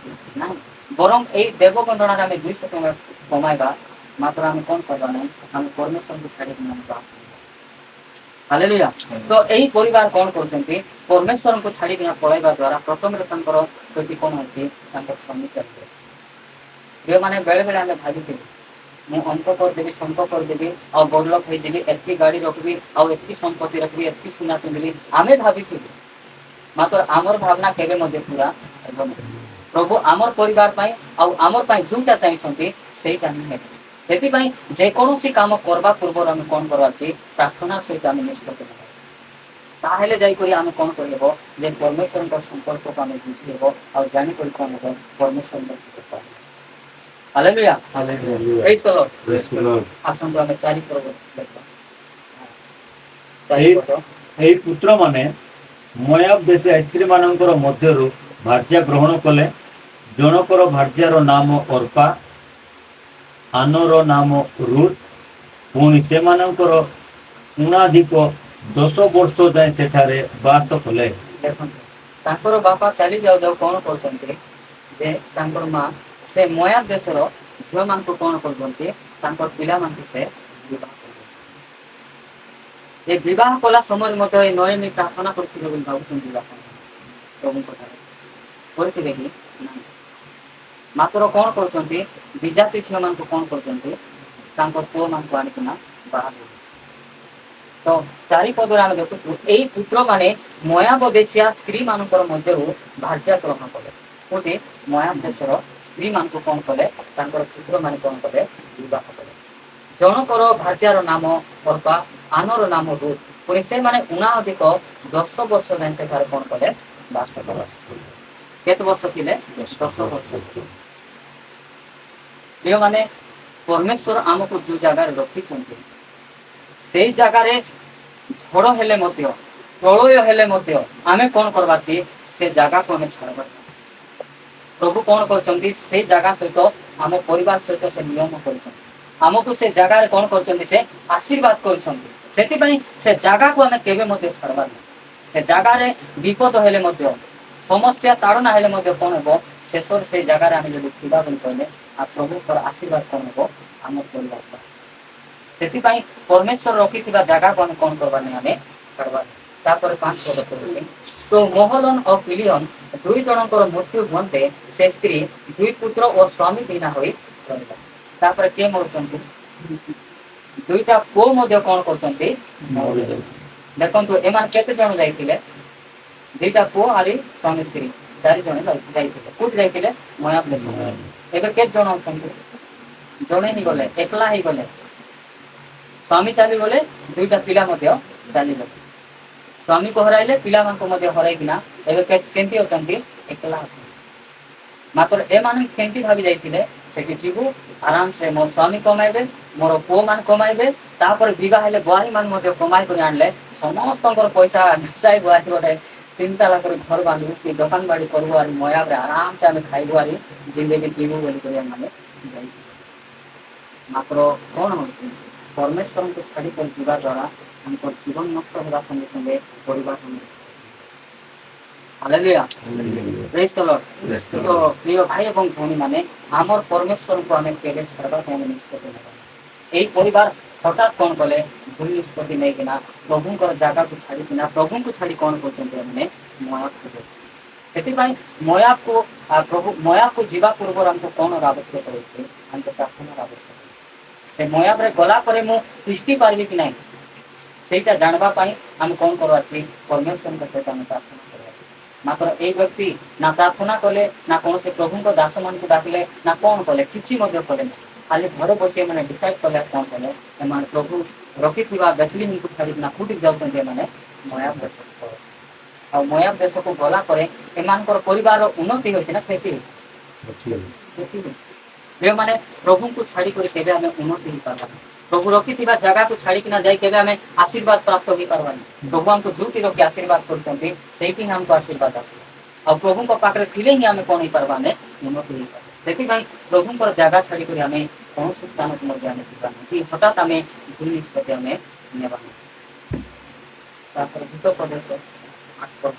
[SPEAKER 1] ନା? ବରଂ ଏଇ ଦେବଗଣ୍ଡଣାରେ ଆମେ 200 ଟଙ୍କା କମାଇବା, ମାତ୍ର ଆମେ କ'ଣ କରିବା ନାହିଁ, ଆମେ ପରମେଶ୍ୱରଙ୍କୁ ଛାଡ଼ିକିନା ଆମେ ହାଲେଲୁୟା। ତ ଏଇ ପରିବାର କ'ଣ କରୁଛନ୍ତି, ପରମେଶ୍ୱରଙ୍କୁ ଛାଡ଼ିକିନା ପଳାଇବା ଦ୍ୱାରା ପ୍ରଥମରେ ତାଙ୍କର କ୍ଷତି କ'ଣ ହେଉଛି, ତାଙ୍କର ସ୍ୱାମୀ ଚାଲିଯାଉଛି। ଯେଉଁମାନେ ବେଳେବେଳେ ଆମେ ଭାବିଥିଲୁ ମୁଁ ଅଙ୍କ କରିଦେବି, ଶଙ୍କ କରିଦେବି, ଆଉ ବଡ଼ ଲୋକ ହେଇଯିବି, ଏତିକି ଗାଡ଼ି ରଖିବି, ଆଉ ଏତିକି ସମ୍ପତ୍ତି ରଖିବି, ଏତିକି ସୁନା ପିନ୍ଧିବି, ଆମେ ଭାବିଥିଲୁ। ମାତ୍ର ଆମର ଭାବନା କେବେ ମଧ୍ୟ ପୁରା ହେବ ନାହିଁ। ପ୍ରଭୁ ଆମର ପରିବାର ପାଇଁ ଆଉ ଆମର ପାଇଁ ଯେଉଁଟା ଚାହିଁଛନ୍ତି ସେଇଟା ହିଁ ହେବେ। ସେଥିପାଇଁ ଯେକୌଣସି କାମ କରିବା ପୂର୍ବରୁ ଆମେ କ'ଣ କରିବାର ଅଛି, ପ୍ରାର୍ଥନାର ସହିତ ଆମେ ନିଷ୍ପତ୍ତି ନେବା। ତାହେଲେ ଯାଇକରି ଆମେ କ'ଣ କରିହେବ, ଯେ ପରମେଶ୍ୱରଙ୍କ ସମ୍ପର୍କକୁ ଆମେ ବୁଝିହେବ, ଆଉ ଜାଣିକରି କ'ଣ ହେବ, ପରମେଶ୍ୱରଙ୍କ ସହିତ ଚାଲିବ। ହାଲେଲୁୟା, ପ୍ରେଜ୍ ଦ ଲର୍ଡ। ଆସନ୍ତୁ ଆମେ ଚାରି ପଦ ଦେଖିବା।
[SPEAKER 2] ଏହି ପୁତ୍ରମାନେ ମୋୟାବ ଦେଶ ସ୍ତ୍ରୀ ମାନଙ୍କର ମଧ୍ୟରୁ ଭାର୍ଯ୍ୟା ଗ୍ରହଣ କଲେ। ଜଣକର ଭାର୍ଯ୍ୟାର ନାମ ଅର୍ପା, ଆନର ନାମ ରୁତ୍। ପୁଣି ସେମାନଙ୍କର ଉଣାଧିକ 10 ବର୍ଷ ଯାଏ ସେଠାରେ ବାସ କଲେ।
[SPEAKER 1] ଦେଖନ୍ତୁ, ତାଙ୍କର ବାପା ଚାଲି ଯାଉ ଯାଉ କ'ଣ କରୁଛନ୍ତି, ଯେ ତାଙ୍କର ମା ସେ ମୋୟାବ ଦେଶର ଝିଅମାନଙ୍କୁ କ'ଣ କରୁଛନ୍ତି, ତାଙ୍କର ପିଲାମାନଙ୍କୁ ସେ ବିବାହ କରୁଛନ୍ତି। ଏ ବିବାହ କଲା ସମୟରେ ମଧ୍ୟ ଏ ନୟମୀ ପ୍ରାର୍ଥନା କରିଥିବେ ବୋଲି ଭାବୁଛନ୍ତି ଆପଣ? ପ୍ରଭୁଙ୍କ ଠାରେ କରିଥିବେ କି ନାହିଁ? ମାତ୍ର କ'ଣ କରୁଛନ୍ତି, ବିଜାତି ଝିଅମାନଙ୍କୁ କ'ଣ କରୁଛନ୍ତି, ତାଙ୍କର ପୁଅମାନଙ୍କୁ ଆଣିକିନା ବାହା କରୁଛନ୍ତି। ତ ଚାରିପଦରେ ଆମେ ଦେଖୁଛୁ ଏଇ ପୁତ୍ରମାନେ ମୋୟାବ ଦେଶିଆ ସ୍ତ୍ରୀ ମାନଙ୍କର ମଧ୍ୟରୁ ଭାର୍ଯ୍ୟା ଗ୍ରହଣ କଲେ। କୋଉଠି? ମୋୟାବ ଦେଶର ସ୍ତ୍ରୀ ମାନଙ୍କୁ କ'ଣ କଲେ, ତାଙ୍କର ପୁତ୍ରମାନେ କ'ଣ କଲେ, ବିବାହ କଲେ। ଜଣକର ଭାର୍ଯ୍ୟାର ନାମ ଅର୍ପା, ଆନର ନାମ ରୁତ୍। ପୁଣି ସେମାନେ ଉଣାଧିକ 10 ବର୍ଷ ଯାଏଁ ସେଠାରେ କ'ଣ କଲେ, ବାସ କଲେ। କେତେ ବର୍ଷ ଥିଲେ? 10 ବର୍ଷ। ପ୍ରିୟମାନେ, ପରମେଶ୍ୱର ଆମକୁ ଯୋଉ ଜାଗାରେ ରଖିଛନ୍ତି, ସେଇ ଜାଗାରେ ଝଡ଼ ହେଲେ ମଧ୍ୟ, ପ୍ରଳୟ ହେଲେ ମଧ୍ୟ ଆମେ କ'ଣ କରବାର ଅଛି, ସେ ଜାଗାକୁ ଆମେ ଛାଡ଼ବାର। ପ୍ରଭୁ କ'ଣ କରୁଛନ୍ତି, ସେଇ ଜାଗା ସହିତ ଆମ ପରିବାର ସହିତ ସେ ନିୟମ କରୁଛନ୍ତି। ଆମକୁ ସେ ଜାଗାରେ କ'ଣ କରୁଛନ୍ତି, ସେ ଆଶୀର୍ବାଦ କରୁଛନ୍ତି। ସେଥିପାଇଁ ସେ ଜାଗାକୁ ଆମେ କେବେ ମଧ୍ୟ ଛାଡ଼ବାର ନାହିଁ। ସେ ଜାଗାରେ ବିପଦ ହେଲେ ମଧ୍ୟ, ସମସ୍ୟା ତାଡ଼ନା ହେଲେ ମଧ୍ୟ କ'ଣ ହେବ, ଶେଷରେ ସେଇ ଜାଗାରେ ଆମେ ଯଦି ଥିବା ବୋଲି କହିଲେ ଆଉ ପ୍ରଭୁଙ୍କର ଆଶୀର୍ବାଦ କ'ଣ ହେବ, ଆମ ପରିବାର। ସେଥିପାଇଁ ପରମେଶ୍ୱର ରଖିଥିବା ଜାଗାକୁ ଆମେ କ'ଣ କରିବା ନାହିଁ, ଆମେ ଛାଡ଼ବା। ତାପରେ 5 ପଦ କହୁଛି, ତ ମହଲନ ଓ ପିଲିୟନ 2 ଜଣଙ୍କର ମୃତ୍ୟୁ ହୁଅନ୍ତେ ସେ ସ୍ତ୍ରୀ 2 ପୁତ୍ର ଓ ସ୍ୱାମୀ ବିନା ହୋଇ ରହିଲା। ତାପରେ କିଏ ମରୁଛନ୍ତି, 2ଟା ପୁଅ ମଧ୍ୟ କ'ଣ କରୁଛନ୍ତି, ଦେଖନ୍ତୁ ଏମାନେ କେତେ ଜଣ ଯାଇଥିଲେ, 2ଟା ପୁଅ ଆରି ସ୍ୱାମୀ ସ୍ତ୍ରୀ 4 ଜଣ ଯାଇଥିଲେ। କୋଉଠି ଯାଇଥିଲେ? ମୋୟାବ ଦେଶ। ଏବେ କେତେ ଜଣ ଅଛନ୍ତି? ଜଣେ ହିଁ ଗଲେ, ଏକଲା ହେଇଗଲେ। ସ୍ୱାମୀ ଚାଲିଗଲେ, 2ଟା ପିଲା ମଧ୍ୟ ଚାଲିଗଲେ। ସ୍ୱାମୀକୁ ହରାଇଲେ, ପିଲାମାନଙ୍କୁ ମଧ୍ୟ ହରାଇକିନା ଏବେ କେମିତି ଅଛନ୍ତି, ଏକଲା ଅଛନ୍ତି। ମାତ୍ର ଏମାନେ କେମିତି ଭାବି ଯାଇଥିଲେ, ସେଠି ଯିବୁ ଆରାମସେ ମୋ ସ୍ୱାମୀ କମାଇବେ, ମୋର ପୁଅ ମାନେ କମାଇବେ, ତାପରେ ବିବାହ ହେଲେ ବୁଆରୀ ମାନେ ମଧ୍ୟ କମାଇ କରି ଆଣିଲେ, ସମସ୍ତଙ୍କର ପଇସା ମିଶାଇ ବୁଆରୀ ଗୋଟେ तीन ताला कर घर बांधु कि दुकान बाड़ी करबो आरी मयाब रे आराम से आमे खाइबो आरी जिंदगी जीबो बोली कर माने जाई मात्र कौन होची परमेश्वर को छाड़ी कर जीवा द्वारा हमको जीवन नष्ट होगा संगे संगे परिवार हम हालेलुया प्रेज द लॉर्ड तो प्रिय भाई एवं भौणी माने आमर परमेश्वर को आमे केले छाड़बा के निष्पत्ति नेबा एई परिवार हठात कौन कले भूल निष्पत्ति नहीं किना प्रभु जगह को छाड़ी किना प्रभु को छाड़ी कौन करते मैंने मयाब को सेति मयाब को प्रभु मयाब को जीवा पूर्व हमको कौन आवश्यक रही हमको प्रार्थना आवश्यक से मयाब रे गला पर मु तिष्टि पारबी कि नहीं सेटा जानबा पाई हम कौन करवा छी परमेश्वर के सहित हम प्रार्थना करवा मात्र ए व्यक्ति ना प्रार्थना कले ना कौन से प्रभु को दास मान को डाकले ना कौन कले किछि मध्य कले खाली घर बसी मैंने डिसाइड कले कौन कले एमाने प्रभु रखी बेतलीम को छाड़ी ना फुटी जाते मैंने मयाब देश आ मयाब देश को गला पर एमानकर परिवार उन्नति होछि ना क्षति होछि माने प्रभु को छाड़ी कर केबे हमें उन्नति ही पारबा प्रभु रखी जगह को छाड़ी ना जाई केबे हमें आशीर्वाद प्राप्त हो पारबा प्रभु हमको जोटी रखी आशीर्वाद करछंती सेठी हमको आशीर्वाद आसे आ प्रभु को पाखरे थिले ही हमें कोन ही पारबा ने उन्नति ही पारबा सेठी प्रभु को जगह छाड़ी कर हमें कौन से स्थान को मध्य आने छिपा कि हठात हमें भूल निष्पत्ति हमें नेबा तापर भूत प्रदेश 8 पर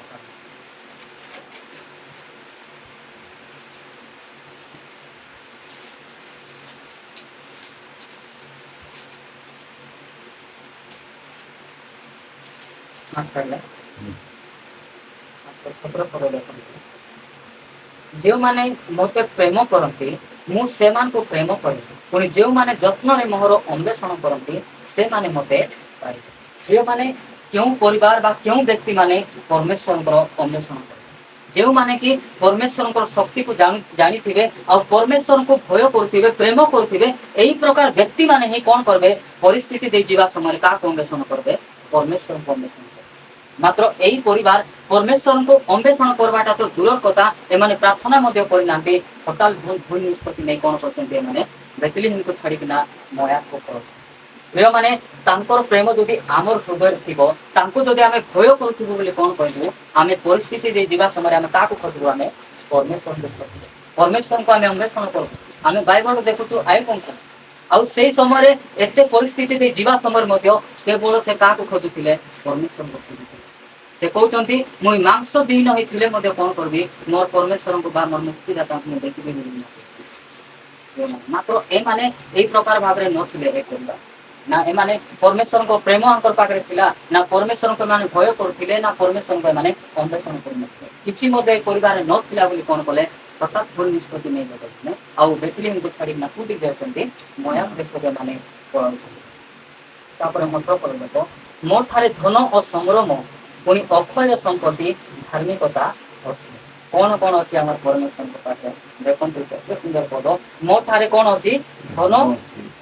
[SPEAKER 1] जो माने मते प्रेम करती मु सेमान को प्रेम करे पुणी जो माने जत्न रे मोहर अन्वेषण करती से माने मते पाए जो माने क्यों परिवार बा क्यों व्यक्ति माने परमेश्वर अन्वेषण करे जो माने कि परमेश्वर शक्ति को जानी थिबे और परमेश्वर को भय करथिबे प्रेम करथिबे एही प्रकार व्यक्ति माने ही कोन करबे परिस्थिति दे जीवा समय का अन्वेषण करबे परमेश्वर को अन्वेषण मात्र यही परिवार परमेश्वर को अन्वेषण करवाटा तो दूर कथा एमाने प्रार्थना मध्य करनांती हटाल भूल निष्पत्ति नहीं कौन करछन्ते एमाने बेतलीम को छाड़ी किना मयाब को कर प्रिय माने तांकर प्रेम जदि आमर हृदय थिबो तांको जदि आमे भय करथिबो बोली कोन कहबो आमे परिस्थिति दे दिबा समय आमे काको खोजबो आमे परमेश्वर को खोजबो परमेश्वर को आमे अन्वेषण करबो आमे बाइबल देखुछु आइ कोन आउ से समय एते परिस्थिति दे जीवा समय मध्य केवल से काको खोजुथिले परमेश्वर को खोजुथिले से कहते मुई मांस दीन होते कौन करी मोर परमेश्वर को मोर मुक्तिदाता देखिए मात्र एमाने प्रकार भाव में नथिले ना एमाने परमेश्वर को प्रेम आंकर पाखरे थिला ना परमेश्वर को माने भय करथिले ना परमेश्वर को माने अन्वेषण करनथिले किछि मते परिवार नथिला बोली कोन कले हठात भूल निष्पत्ति नहीं लेते आ बेतलीम को छाड़ी ना फुटी जाउछन्ते मयाब देश के माने पळाउछन्ते तापर मंत्र पढलो मोर थारे धन और संग्रम पुणी अक्षय संपत्ति धार्मिकता अच्छी कौन कौन अच्छी आम परमेश्वर पाखे देखते केते सुंदर पद मो ठारे कौन अच्छी धन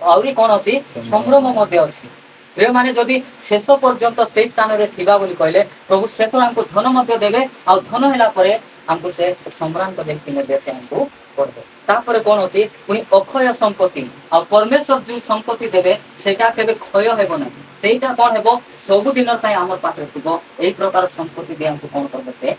[SPEAKER 1] आहरी कौन अच्छी संभ्रम अच्छी प्रिय माने जदि शेष पर्यंत से स्थान रे थिबा बोली कहले प्रभु शेष हमको धन मध्य देबे आ धन हैला परे हमको से सम्रांत व्यक्ति मध्य से हमको करबे तापर कौन अच्छी पुणी अक्षय संपत्ति आ परमेश्वर जो संपत्ति देबे सेटा केबे क्षय हेबो ना सेटा कौन हेबो सब दिन आमर पाखे थी यही प्रकार संपत्ति दे हमको कौन करबे से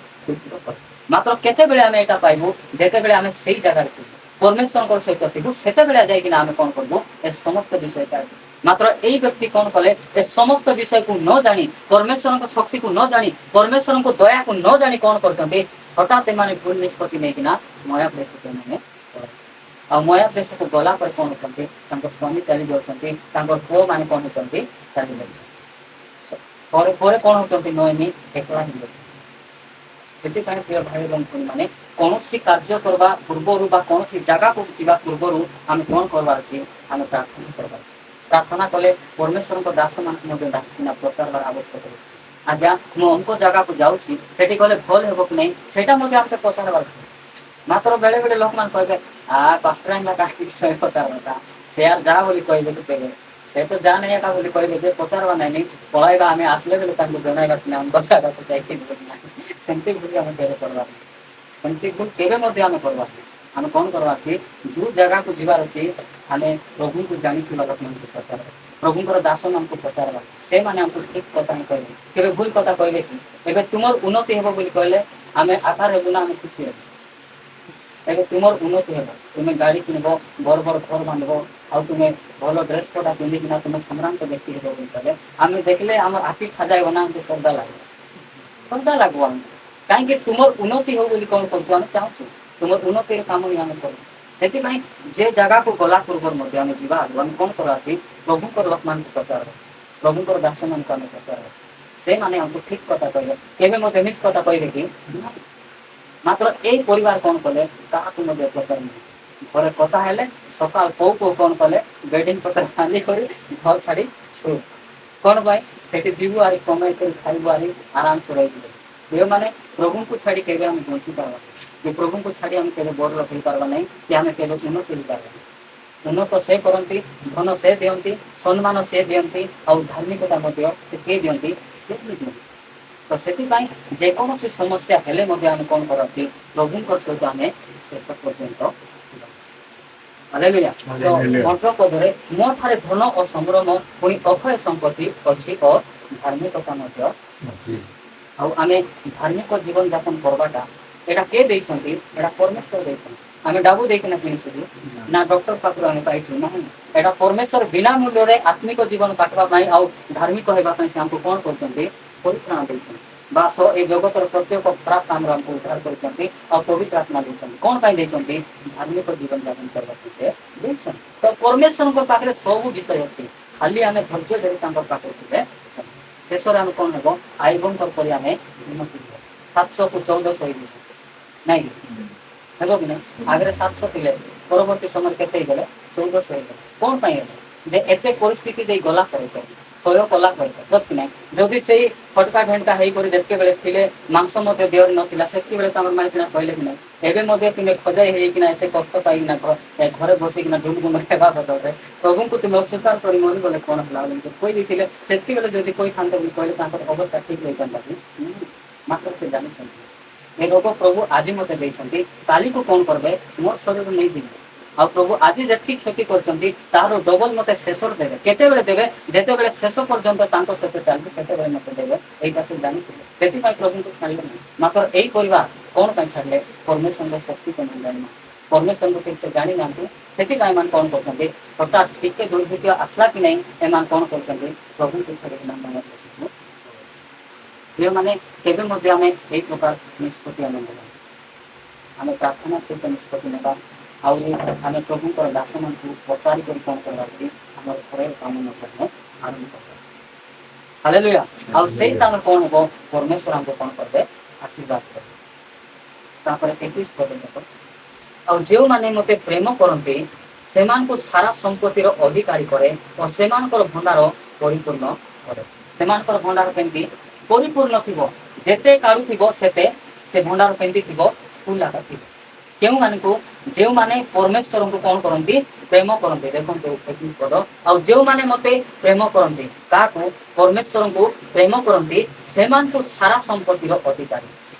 [SPEAKER 1] मात्र केते बेले आमे एटा पाइबो जेते बेले आमे सेही जगह रे परमेश्वर सहित थिबु सेते बेले जाई कि आमे कौन करबो ए समस्त विषय का मात्र यही व्यक्ति कौन कले ए समस्त विषय को न जानी परमेश्वर को शक्ति को न जानी परमेश्वर को दया को न जानी कौन करते हठात माने भूल निष्पत्ति नहीं कि मयाब देश के मैंने आ मयाब देश को गला पर कौन होते स्वामी चली जाती पुओ मैंने कौन होती चली जाते कौन होती नयनी एकला ही से प्रिय भाई बंधु मैंने कौन कार्य करवा पूर्वर कौन जगह को जा पूर्वर आम कौन करवार अच्छी आम प्रार्थना करवार प्रार्थना कले परमेश्वर को दास मान डाकिना प्रचार आवश्यक है आज्ञा मुझे अमुक जगह को जाऊँगी गले भल हे कि नहीं से पचार मात्र बेले बेले लोक मान कहे पास्टर विषय पचारा से यार जा बोली कहे से तो जा नहीं एका बोली कहे पचारवा नहीं पढ़ाइबा आम आसले बेले जनइबा सिना बचार सेमती भूल आम करवा सेमती भूल केवे करवा आम कौन करवा जो जगह को जीवार अच्छी आम प्रभु को जानी लोक मान पचार ପ୍ରଭୁଙ୍କର ଦାସମାନଙ୍କୁ ପଚାରବା ସେମାନେ ଆମକୁ ଠିକ କଥା ହିଁ କହିବେ, କେବେ ଭୁଲ କଥା କହିବେ କି? ଏବେ ତୁମର ଉନ୍ନତି ହେବ ବୋଲି କହିଲେ ଆମେ ଆଶାର ହେବୁ ନା ଆମେ ଖୁସି ହେବୁ? ଏବେ ତୁମର ଉନ୍ନତି ହେବ, ତୁମେ ଗାଡ଼ି କିଣିବ, ବଡ଼ ବଡ଼ ଘର ବାନ୍ଧିବ, ଆଉ ତୁମେ ଭଲ ଡ୍ରେସ୍ ପଟା ପିନ୍ଧିକିନା ତୁମେ ସମ୍ଭ୍ରାନ୍ତ ବ୍ୟକ୍ତି ହେବ ବୋଲି କହିଲେ ଆମେ ଦେଖିଲେ ଆମର ଆଖି ଖାଜାଇବ ନା ଆମକୁ ଶ୍ରଦ୍ଧା ଲାଗିବ? ଶ୍ରଦ୍ଧା ଲାଗିବ ଆମକୁ। କାହିଁକି? ତୁମର ଉନ୍ନତି ହଉ ବୋଲି କ'ଣ କରୁଛୁ? ଆମେ ଚାହୁଁଛୁ ତୁମର ଉନ୍ନତିର କାମ ହିଁ ଆମେ କରୁ। ସେଥିପାଇଁ ଯେ ଜାଗାକୁ ଗଲା ପୂର୍ବରୁ ମଧ୍ୟ ଆମେ ଯିବା ଆଗରୁ ଆମେ କ'ଣ କରିବା ଅଛି? ପ୍ରଭୁଙ୍କର ଲୋକମାନଙ୍କୁ ପଚାରିବା, ପ୍ରଭୁଙ୍କର ଦାସମାନଙ୍କୁ ଆମେ ପଚାରିବା, ସେମାନେ ଆମକୁ ଠିକ କଥା କହିବେ, କେବେ ମଧ୍ୟ ମିଛ କଥା କହିବେ କି? ମାତ୍ର ଏଇ ପରିବାର କ'ଣ କଲେ? କାହାକୁ ମଧ୍ୟ ପଚାରିନି, ଘରେ କଥା ହେଲେ ସକାଳ କୋଉ କ'ଣ କଲେ? ବେଡ଼ିଂ ପତ୍ର ବାନ୍ଧି କରି ଘର ଛାଡ଼ି ଛୁଟ। କ'ଣ ପାଇଁ? ସେଠି ଯିବୁ ଆରି କମେଇ କରି ଖାଇବୁ ଆରି ଆରାମସେ ରହିଯିବୁ। ଯେଉଁମାନେ ପ୍ରଭୁଙ୍କୁ ଛାଡ଼ି କେବେ ଆମେ ବଞ୍ଚିପାରିବା, ଯେ ପ୍ରଭୁଙ୍କୁ ଛାଡ଼ି ଆମେ କେବେ ବଡ଼ ଲୋକ ହେଇପାରିବା ନାହିଁ, କି ଆମେ କେବେ ଉନ୍ନତି ହେଇପାରିବା। ଉନ୍ନତ ସେ କରନ୍ତି, ଧନ ସେ ଦିଅନ୍ତି, ସମ୍ମାନ ସେ ଦିଅନ୍ତି, ଆଉ ଧାର୍ମିକତା ମଧ୍ୟ ସେ କିଏ ଦିଅନ୍ତି? ସେ ହିଁ ଦିଅନ୍ତି। ତ ସେଥିପାଇଁ ଯେକୌଣସି ସମସ୍ୟା ହେଲେ ମଧ୍ୟ ଆମେ କ'ଣ କରାଉଛି? ପ୍ରଭୁଙ୍କ ସହିତ ଆମେ ଶେଷ ପର୍ଯ୍ୟନ୍ତ। ହାଲେଲୁୟା। ତ ମନ୍ତ୍ର ପଦରେ ମୋ ଠାରେ ଧନ ଓ ସମ୍ଭ୍ରମ ପୁଣି ଅକ୍ଷୟ ସମ୍ପତ୍ତି ଅଛି ଓ ଧାର୍ମିକତା ମଧ୍ୟ ଅଛି। ଆଉ ଆମେ ଧାର୍ମିକ ଜୀବନ ଯାପନ କରବାଟା ଏଇଟା କିଏ ଦେଇଛନ୍ତି? ଏଇଟା ପରମେଶ୍ୱର ଦେଇଛନ୍ତି। ଆମେ ଡାବୁ ଦେଇକିନା କିଣିଛୁ କି? ନା ଡକ୍ଟର ପାଖରୁ ଆମେ ପାଇଛୁ? ନାହିଁ। ଏଇଟା ପରମେଶ୍ୱର ବିନା ମୂଲ୍ୟରେ ଆତ୍ମିକ ଜୀବନ କାଟିବା ପାଇଁ ଆଉ ଧାର୍ମିକ ହେବା ପାଇଁ ସେ ଆମକୁ କ'ଣ କରୁଛନ୍ତି? ପରିତ୍ରାଣ ଦେଇଛନ୍ତି। ବାସ ଏ ଜଗତର ପ୍ରତ୍ୟେକ ଖରାପ କାମରୁ ଆମକୁ ଉଦ୍ଧାର କରିଛନ୍ତି ଆଉ ପବିତ୍ର ଆତ୍ମା ଦେଇଛନ୍ତି। କ'ଣ ପାଇଁ ଦେଇଛନ୍ତି? ଧାର୍ମିକ ଜୀବନ ଯାପନ କରିବା ପାଇଁ ସେ ଦେଇଛନ୍ତି। ତ ପରମେଶ୍ୱରଙ୍କ ପାଖରେ ସବୁ ବିଷୟ ଅଛି, ଖାଲି ଆମେ ଧୈର୍ଯ୍ୟ ଧରି ତାଙ୍କ ପାଖରେ ଥିଲେ ଶେଷରେ ଆମେ କ'ଣ ହେବ? ଆଇବଙ୍କର ପରି ଆମେ ଉନ୍ନତି ହେବ। 700କୁ 1400 ହେଇଯିବ, ନାଇଁ ହେବ କି ନାହିଁ? ଆଗରେ 700 ଥିଲେ, ପରବର୍ତ୍ତୀ ସମୟରେ କେତେ ହେଇଗଲେ? 1400 ହେଇଗଲେ। କ'ଣ ପାଇଁ ହେଲେ? ଯେ ଏତେ ପରିସ୍ଥିତି ଦେଇ ଗଲା ପରେ ସହ୍ୟ କଲା ପରେ, ସତ କି ନାହିଁ? ଯଦି ସେଇ ଫଟକା ଢେଣ୍ଟା ହେଇକରି ଯେତେବେଳେ ଥିଲେ ମାଂସ ମଧ୍ୟ ଦେହରେ ନଥିଲା, ସେତେବେଳେ ତାଙ୍କର ମାଇକିନା କହିଲେ କି ନାହିଁ ଏବେ ମଧ୍ୟ ତୁମେ ଖଜାଇ ହେଇକିନା ଏତେ କଷ୍ଟ ପାଇକିନା ଘରେ ବସିକିନା ଡୁମଡୁମ ହେବା ବଦଳରେ ପ୍ରଭୁଙ୍କୁ ତୁମେ ଅସ୍ୱୀକାର କରି ମରିଗଲେ କ'ଣ ହେଲା ବୋଲି କହି ଦେଇଥିଲେ। ସେତେବେଳେ ଯଦି କହିଥାନ୍ତେ ବୋଲି କହିଲେ ତାଙ୍କର ଅବସ୍ଥା ଠିକ ହୋଇଥାନ୍ତା କି? ମାତ୍ର ସେ ଜାଣିଛନ୍ତି ଏ ରୋଗ ପ୍ରଭୁ ଆଜି ମୋତେ ଦେଇଛନ୍ତି, କାଲିକୁ କ'ଣ କରିବେ? ମୋର ଶରୀର ନେଇଯିବେ। ଆଉ ପ୍ରଭୁ ଆଜି ଯେତିକି କ୍ଷତି କରିଛନ୍ତି ତାହାର ଡବଲ ମୋତେ ଶେଷରେ ଦେବେ। କେତେବେଳେ ଦେବେ? ଯେତେବେଳେ ଶେଷ ପର୍ଯ୍ୟନ୍ତ ତାଙ୍କ ସହିତ ଚାଲିବି ସେତେବେଳେ ମୋତେ ଦେବେ। ଏଇଟା ସେ ଜାଣିଥିଲେ, ସେଥିପାଇଁ ପ୍ରଭୁଙ୍କୁ ଛାଡ଼ିଲେ ନାହିଁ। ମାତ୍ର ଏଇ ପରିବାର କ'ଣ ପାଇଁ ଛାଡ଼ିଲେ? ପରମେଶ୍ୱରଙ୍କ ଶକ୍ତିକୁ ନ ଜାଣିନା, ପରମେଶ୍ୱରଙ୍କୁ ଠିକ ସେ ଜାଣିନାହାନ୍ତି। ସେଥିପାଇଁ ଏମାନେ କ'ଣ କରୁଛନ୍ତି? ହଠାତ୍ ଟିକେ ଦୁର୍ଭିକ୍ଷ ଆସିଲା କି ନାହିଁ ଏମାନେ କ'ଣ କରୁଛନ୍ତି? ପ୍ରଭୁଙ୍କୁ ଛାଡ଼ିକିନା ମନ ପଶିବୁ। ଯେଉଁମାନେ କେବେ ମଧ୍ୟ ଆମେ ଏଇ ପ୍ରକାର ନିଷ୍ପତ୍ତି ଆମେ ନେବା, ଆମେ ପ୍ରାର୍ଥନା ସହିତ ନିଷ୍ପତ୍ତି ନେବା। ଆଉ ଆମେ ପ୍ରଭୁଙ୍କର ଦାସମାନଙ୍କୁ ପଚାରି କରି କ'ଣ କରିବା ଉଚିତ? ଆମର ଘରେ କାମ ମଧ୍ୟ ଆରମ୍ଭ କରିବା ଉଚିତ। ହାଲେଲୁୟା। ଆଉ ସେଇ ସ୍ଥାନରେ କ'ଣ ହେବ? ପରମେଶ୍ୱର ଆମକୁ କ'ଣ କରିବେ? ଆଶୀର୍ବାଦ କରିବେ। ତାପରେ 21 ପଦ ଦେଖ, ଆଉ ଯେଉଁମାନେ ମୋତେ ପ୍ରେମ କରନ୍ତି ସେମାନଙ୍କୁ ସାରା ସମ୍ପତ୍ତିର ଅଧିକାରୀ କରେ ଓ ସେମାନଙ୍କର ଭଣ୍ଡାର ପରିପୂର୍ଣ୍ଣ କରେ। ସେମାନଙ୍କର ଭଣ୍ଡାର କେମିତି ପରିପୂର୍ଣ୍ଣ ଥିବ? ଯେତେ କାଢୁଥିବ ସେତେ ସେ ଭଣ୍ଡାର କେମିତି ଥିବ? ଫୁଲ୍ଲାଟା ଥିବ। କେଉଁମାନଙ୍କୁ? ଯେଉଁମାନେ ପରମେଶ୍ୱରଙ୍କୁ କ'ଣ କରନ୍ତି? ପ୍ରେମ କରନ୍ତି। ଦେଖନ୍ତୁ 21 ପଦ, ଆଉ ଯେଉଁମାନେ ମୋତେ ପ୍ରେମ କରନ୍ତି, କାହାକୁ? ପରମେଶ୍ୱରଙ୍କୁ ପ୍ରେମ କରନ୍ତି, ସେମାନଙ୍କୁ ସାରା ସମ୍ପତ୍ତିର ଅଧିକାରୀ।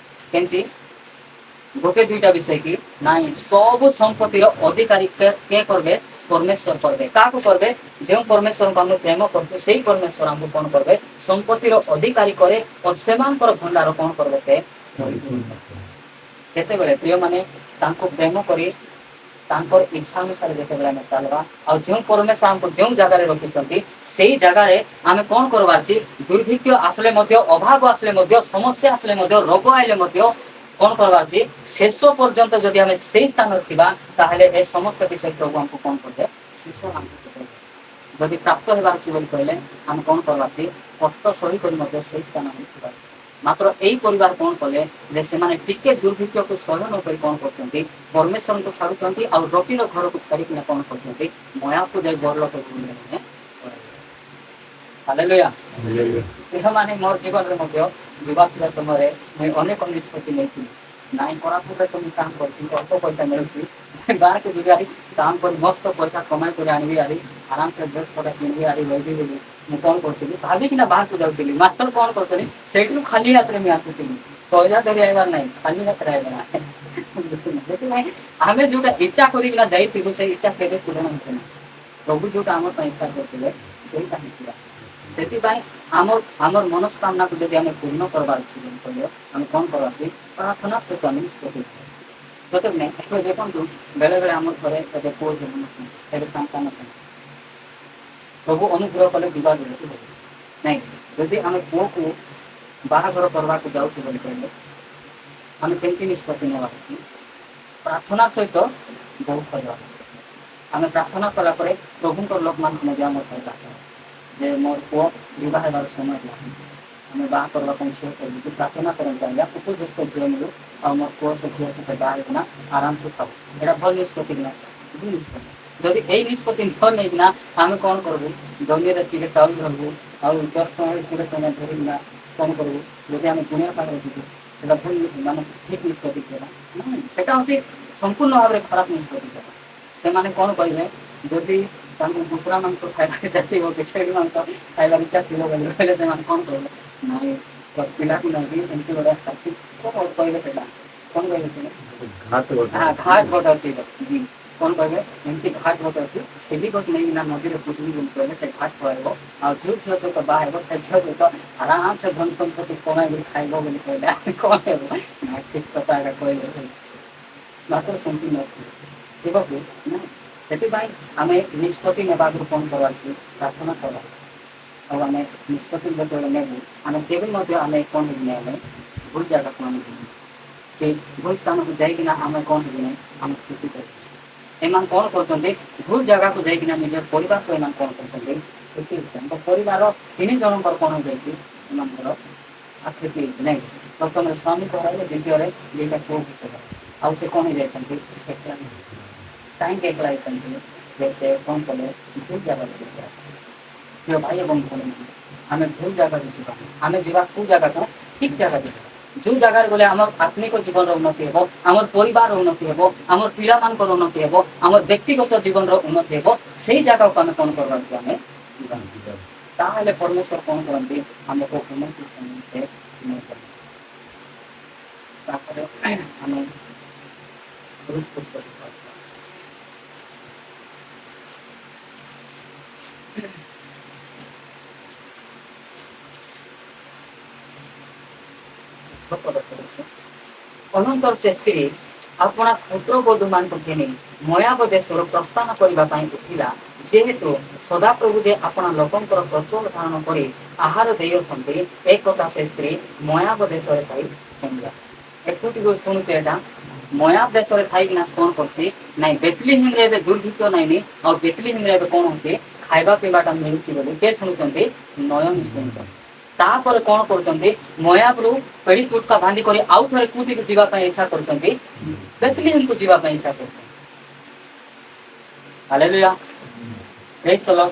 [SPEAKER 1] କେମିତି? ଗୋଟେ ଦୁଇଟା ବିଷୟ କି ନାଇଁ, ସବୁ ସମ୍ପତ୍ତିର ଅଧିକାରୀ କିଏ କରିବେ? ପରମେଶ୍ୱର କରିବେ। କାହାକୁ କରିବେ? ଯେଉଁ ପରମେଶ୍ୱରଙ୍କୁ ଆମେ ପ୍ରେମ କରୁଛୁ ସେଇ ପରମେଶ୍ୱର ଆମକୁ କ'ଣ କରିବେ? ସମ୍ପତ୍ତିର ଅଧିକାରୀ କରେ ଓ ସେମାନଙ୍କର ଭଣ୍ଡାର କ'ଣ କରିବେ? ସେ କେତେବେଳେ? ପ୍ରିୟମାନେ ତାଙ୍କୁ ପ୍ରେମ କରି ତାଙ୍କର ଇଚ୍ଛା ଅନୁସାରେ ଯେତେବେଳେ ଆମେ ଚାଲିବା, ଆଉ ଯେଉଁ ପରମେଶ୍ୱର ଆମକୁ ଯେଉଁ ଜାଗାରେ ରଖିଛନ୍ତି ସେଇ ଜାଗାରେ ଆମେ କ'ଣ କରିବାର ଅଛି? ଦୁର୍ଭିକ୍ଷ ଆସିଲେ ମଧ୍ୟ, ଅଭାବ ଆସିଲେ ମଧ୍ୟ, ସମସ୍ୟା ଆସିଲେ ମଧ୍ୟ, ରୋଗ ଆଇଲେ ମଧ୍ୟ କ'ଣ କରିବାର ଅଛି? ଶେଷ ପର୍ଯ୍ୟନ୍ତ ଯଦି ଆମେ ସେଇ ସ୍ଥାନରେ ଥିବା ତାହେଲେ ଏ ସମସ୍ତ ବିଷୟ ପ୍ରଭୁ ଆମକୁ କ'ଣ କରିବେ? ଶେଷ ଆମକୁ ଶିଖାଇବେ। ଯଦି ପ୍ରାପ୍ତ ହେବାର ଅଛି ବୋଲି କହିଲେ ଆମେ କ'ଣ କରିବାର ଅଛି? କଷ୍ଟ ସହି କରି ମଧ୍ୟ ସେଇ ସ୍ଥାନ ଆମେ ଥିବାର ଅଛି। ମାତ୍ର ଏଇ ପରିବାର କ'ଣ କଲେ? ଯେ ସେମାନେ ଟିକେ ଦୁର୍ଭିକ୍ଷକୁ ସହ୍ୟ ନ କରି କ'ଣ କରୁଛନ୍ତି? ପରମେଶ୍ୱରଙ୍କୁ ଛାଡୁଛନ୍ତି ଆଉ ରୋଟିର ଘରକୁ ଛାଡ଼ିକିନା କ'ଣ କରୁଛନ୍ତି? ମୟାକୁ ଯାଇ ବରଲୋକ ମାନେ। ହାଲେଲୁୟା। ମାନେ ମୋର ଜୀବନରେ ମଧ୍ୟ ଯିବା ଥିବା ସମୟରେ ମୁଁ ଅନେକ ନିଷ୍ପତ୍ତି ନେଇଥିଲି। ନାଇଁ କୋରାପୁଟରେ ତ ମୁଁ କାମ କରୁଛି, ଅଳ୍ପ ପଇସା ମିଳୁଛି, ବାହାରକୁ ଯିବି ଆରି କାମ କରି ମସ୍ତ ପଇସା କମାଇ କରି ଆଣିବି ଆରି ଆରାମସେ ଡ୍ରେସ୍ ପଟା କିଣିବି ଆରି ରହିବି ବୋଲି ମୁଁ କ'ଣ କରୁଥିଲି? ଭାବିକିନା ବାହାରକୁ ଯାଉଥିଲି। ମାଷ୍ଟର କ'ଣ କରୁଥିଲି? ସେଇଠୁ ଖାଲି ହାତରେ ମୁଁ ଆସୁଥିଲି। ପଇସା ଧରି ଆସିବାର ନାହିଁ, ଖାଲି ହାତରେ ଆସିବ ନା। ସେଥିପାଇଁ ଆମେ ଯୋଉଟା ଇଚ୍ଛା କରିକିନା ଯାଇଥିବୁ ସେଇ ଇଚ୍ଛା କେବେ ପୂରଣ ହେଉଥିଲା। ପ୍ରଭୁ ଯୋଉଟା ଆମ ପାଇଁ ଇଚ୍ଛା କରିଥିଲେ ସେଇଟା ହିଁ ଥିଲା। ସେଥିପାଇଁ ଆମର ମନସ୍କାମନାକୁ ଯଦି ଆମେ ପୂର୍ଣ୍ଣ କରବାର ଅଛି କହିଲେ ଆମେ କ'ଣ କରବାର ଅଛି? ପ୍ରାର୍ଥନା ସହିତ ଆମେ ନିଷ୍ପତ୍ତି ସତ କି ନାହିଁ? ଏବେ ଦେଖନ୍ତୁ ବେଳେବେଳେ ଆମ ଘରେ ଏବେ ପୁଅ ଜନ୍ମ ଏବେ ସାଙ୍ଗେ ସାଙ୍ଗେ ପ୍ରଭୁ ଅନୁଗ୍ରହ କଲେ ଯିବା ଯେମିତି ନାଇଁ, ଯଦି ଆମେ ପୁଅକୁ ବାହାଘର କରିବାକୁ ଯାଉଛୁ ବୋଲି କହିଲେ ଆମେ କେମିତି ନିଷ୍ପତ୍ତି ନେବାର ଅଛି? ପ୍ରାର୍ଥନା ସହିତ ବହୁତ କରିବା। ଆମେ ପ୍ରାର୍ଥନା କଲା ପରେ ପ୍ରଭୁଙ୍କର ଲୋକମାନଙ୍କୁ ମଧ୍ୟ ଆମର କହିବା ଯେ ମୋର ପୁଅ ବିବାହ ହେବାର ସମୟ ହେଲାଣି, ଆମେ ବାହା କରିବା ପାଇଁ ଝିଅ କରୁଛୁ, ପ୍ରାର୍ଥନା କରନ୍ତୁ ଆଜ୍ଞା ଉପଯୁକ୍ତ ଝିଅ ମିଳୁ ଆଉ ମୋର ପୁଅ ସେ ଝିଅ ସହିତ ବାହା ହେଇକିନା ଆରାମସେ ଥାଉ। ଏଇଟା ଭଲ ନିଷ୍ପତ୍ତି ନା? ଭୁଲ ନିଷ୍ପତ୍ତି। ଯଦି ଏଇ ନିଷ୍ପତ୍ତି ନ ନେଇକିନା ଆମେ କ'ଣ କରିବୁ? ଜମିରେ ଟିକେ ଚାଉଳ ଧରିବୁ ଆଉ 10 ଟଙ୍କା 20 ଟଙ୍କା ଧରିକିନା କ'ଣ କରିବୁ? ଯଦି ଆମେ ଦୁନିଆ ପାଖରେ ଯିବୁ ସେଟା ଭୁଲ ମାନେ ଠିକ୍ ନିଷ୍ପତ୍ତି ସେଟା ନାହିଁ, ସେଟା ହେଉଛି ସମ୍ପୂର୍ଣ୍ଣ ଭାବରେ ଖରାପ ନିଷ୍ପତ୍ତି। ସେଟା ସେମାନେ କ'ଣ କହିବେ? ଯଦି ତାଙ୍କୁ ମୁସରା ମାଂସ ଖାଇବାକୁ ଇଚ୍ଛା ଥିବ କି ଛେଳି ମାଂସ ଖାଇବାକୁ ଇଚ୍ଛା ଥିବ ବୋଲି କହିଲେ ସେମାନେ କ'ଣ କହିବେ? ନାଇଁ ପିଲାକୁ ନେଇକି ଏମିତି ଗୋଟେ କ'ଣ କହିବେ? ସେଟା କ'ଣ କହିବେ? ସେଟା
[SPEAKER 2] ଘାଟ ଗୋଟେ
[SPEAKER 1] ହଁ
[SPEAKER 2] ଅଛି।
[SPEAKER 1] ଘାଟ ଗୋଟେ ଅଛି। କ'ଣ କହିବେ? ଏମିତି ଘାଟ ଗୋଟେ ଅଛି, ଛେଲି ଗୋଟେ ନେଇକିନା ନଦୀରେ ପୁଜିବି ବୋଲି କହିଲେ ସେ ଘାଟ ପଳେଇବ ଆଉ ଯୋଉ ଝିଅ ସହିତ ବାହା ହେବ ସେ ଝିଅ ସହିତ ଆରାମସେ ଧନ ସମ୍ପତ୍ତି କମାଇ କରି ଖାଇବ ବୋଲି କହିଲେ ଆମେ କ'ଣ ହେବ? ନା ଠିକ୍ କଥା ଏକା କହିଲେ ମାତ୍ର ସେମିତି ନଥିବ ଥିବ କି ନା? ସେଥିପାଇଁ ଆମେ ନିଷ୍ପତ୍ତି ନେବା ଆଗରୁ କ'ଣ କରବାର ଅଛି? ପ୍ରାର୍ଥନା କରବାର ଅଛି। ଆଉ ଆମେ ନିଷ୍ପତ୍ତି ଯେତେବେଳେ ନେବୁ ଆମେ କେବେ ମଧ୍ୟ ଆମେ କ'ଣ ହେବୁନି, ଆମେ ଭୁଲ ଜାଗାକୁ ଆମେ ଯିବୁନି କି ଭୁଲ ସ୍ଥାନକୁ ଯାଇକିନା ଆମେ କ'ଣ ହେବୁନି, ଆମେ କ୍ଷତି କରୁଛୁ। ଏମାନେ କ'ଣ କରୁଛନ୍ତି? ଭୁଲ ଜାଗାକୁ ଯାଇକିନା ନିଜର ପରିବାରକୁ ଏମାନେ କ'ଣ କରୁଛନ୍ତି? କ୍ଷତି ହେଉଛି। ଆମ ପରିବାର 3 ଜଣଙ୍କର କ'ଣ ହେଇଯାଇଛି? ଏମାନଙ୍କର କ୍ଷତି ହେଇଛି ନାଇଁ। ପ୍ରଥମେ ସ୍ୱାମୀକୁ ହରାଇଲେ, ଦ୍ୱିତୀୟରେ 2ଟା ପୁଅକୁ ହରାଇଲେ ଆଉ ସେ କ'ଣ ହେଇଯାଇଛନ୍ତି? କାହିଁକି ଏକଲା ହେଇଛନ୍ତି? ଯେ ସେ କ'ଣ କଲେ? ଭୁଲ ଜାଗାକୁ ଯିବେ। ପ୍ରିୟ ଭାଇ ଏବଂ ଭଉଣୀମାନେ, ଆମେ ଭୁଲ ଜାଗାକୁ ଯିବା। ଆମେ ଯିବା କେଉଁ ଜାଗାକୁ? ଠିକ୍ ଜାଗା ଯିବା। ଯେଉଁ ଜାଗାରେ ଗଲେ ଆମର ଆତ୍ମିକ ଜୀବନର ଉନ୍ନତି ହେବ, ଆମର ପରିବାର ଉନ୍ନତି ହେବ, ଆମର ପିଲାମାନଙ୍କର ଉନ୍ନତି ହେବ, ଆମର ବ୍ୟକ୍ତିଗତ ଜୀବନର ଉନ୍ନତି ହେବ, ସେଇ ଜାଗାକୁ ଆମେ କ'ଣ କରବାର ଅଛି? ଆମେ ଯିବା। ତାହେଲେ ପରମେଶ୍ୱର କ'ଣ କରନ୍ତି? ଆମକୁ ଉନ୍ନତି ସେ ନେଇଥାନ୍ତି। ତାପରେ ଆମେ ରୁତ୍ ପୁସ୍ତକ ଅନନ୍ତର ସେ ସ୍ତ୍ରୀ ଆପଣା ପୁତ୍ରବଧୂମାନଙ୍କୁ ଘେନି ମୋଆବ ଦେଶରୁ ପ୍ରସ୍ଥାନ କରିବା ପାଇଁ ଉଠିଲା। ଯେହେତୁ ସଦାପ୍ରଭୁ ଯେ ଆପଣା ଲୋକଙ୍କର ପ୍ରତ୍ୟୟ ଧାରଣ କରି ଆହାର ଦେଇଅଛନ୍ତି, ଏ କଥା ସେ ସ୍ତ୍ରୀ ମୋଆବ ଦେଶରେ ଥାଇ ଶୁଣିଲା। ଏକୁଟିକୁ ଶୁଣୁଛି ଏଇଟା ମୋଆବ ଦେଶରେ ଥାଇକିନା କ'ଣ କରୁଛି? ନାଇଁ ବେଥଲିହେମରେ ଏବେ ଦୁର୍ଭିକ୍ଷ ନାଇଁନି ଆଉ ବେଥଲିହେମରେ ଏବେ କ'ଣ ହେଉଛି? ଖାଇବା ପିଇବାଟା ମିଳୁଛି ବୋଲି କିଏ ଶୁଣୁଛନ୍ତି? ନୟନ ଶୁଣୁଛନ୍ତି। ତାପରେ କ'ଣ କରୁଛନ୍ତି? ମୋଆବରୁ ପେଡ଼ି ତୁଟକା ବାନ୍ଧି କରି ଆଉ ଥରେ କୋଉଠିକୁ ଯିବା ପାଇଁ ଇଚ୍ଛା କରୁଛନ୍ତି? ବେଥଲିହେମକୁ ଯିବା ପାଇଁ ଇଚ୍ଛା କରୁଛନ୍ତି। ହାଲେଲୁୟା, ପ୍ରେଜ୍ ଦ ଲର୍ଡ।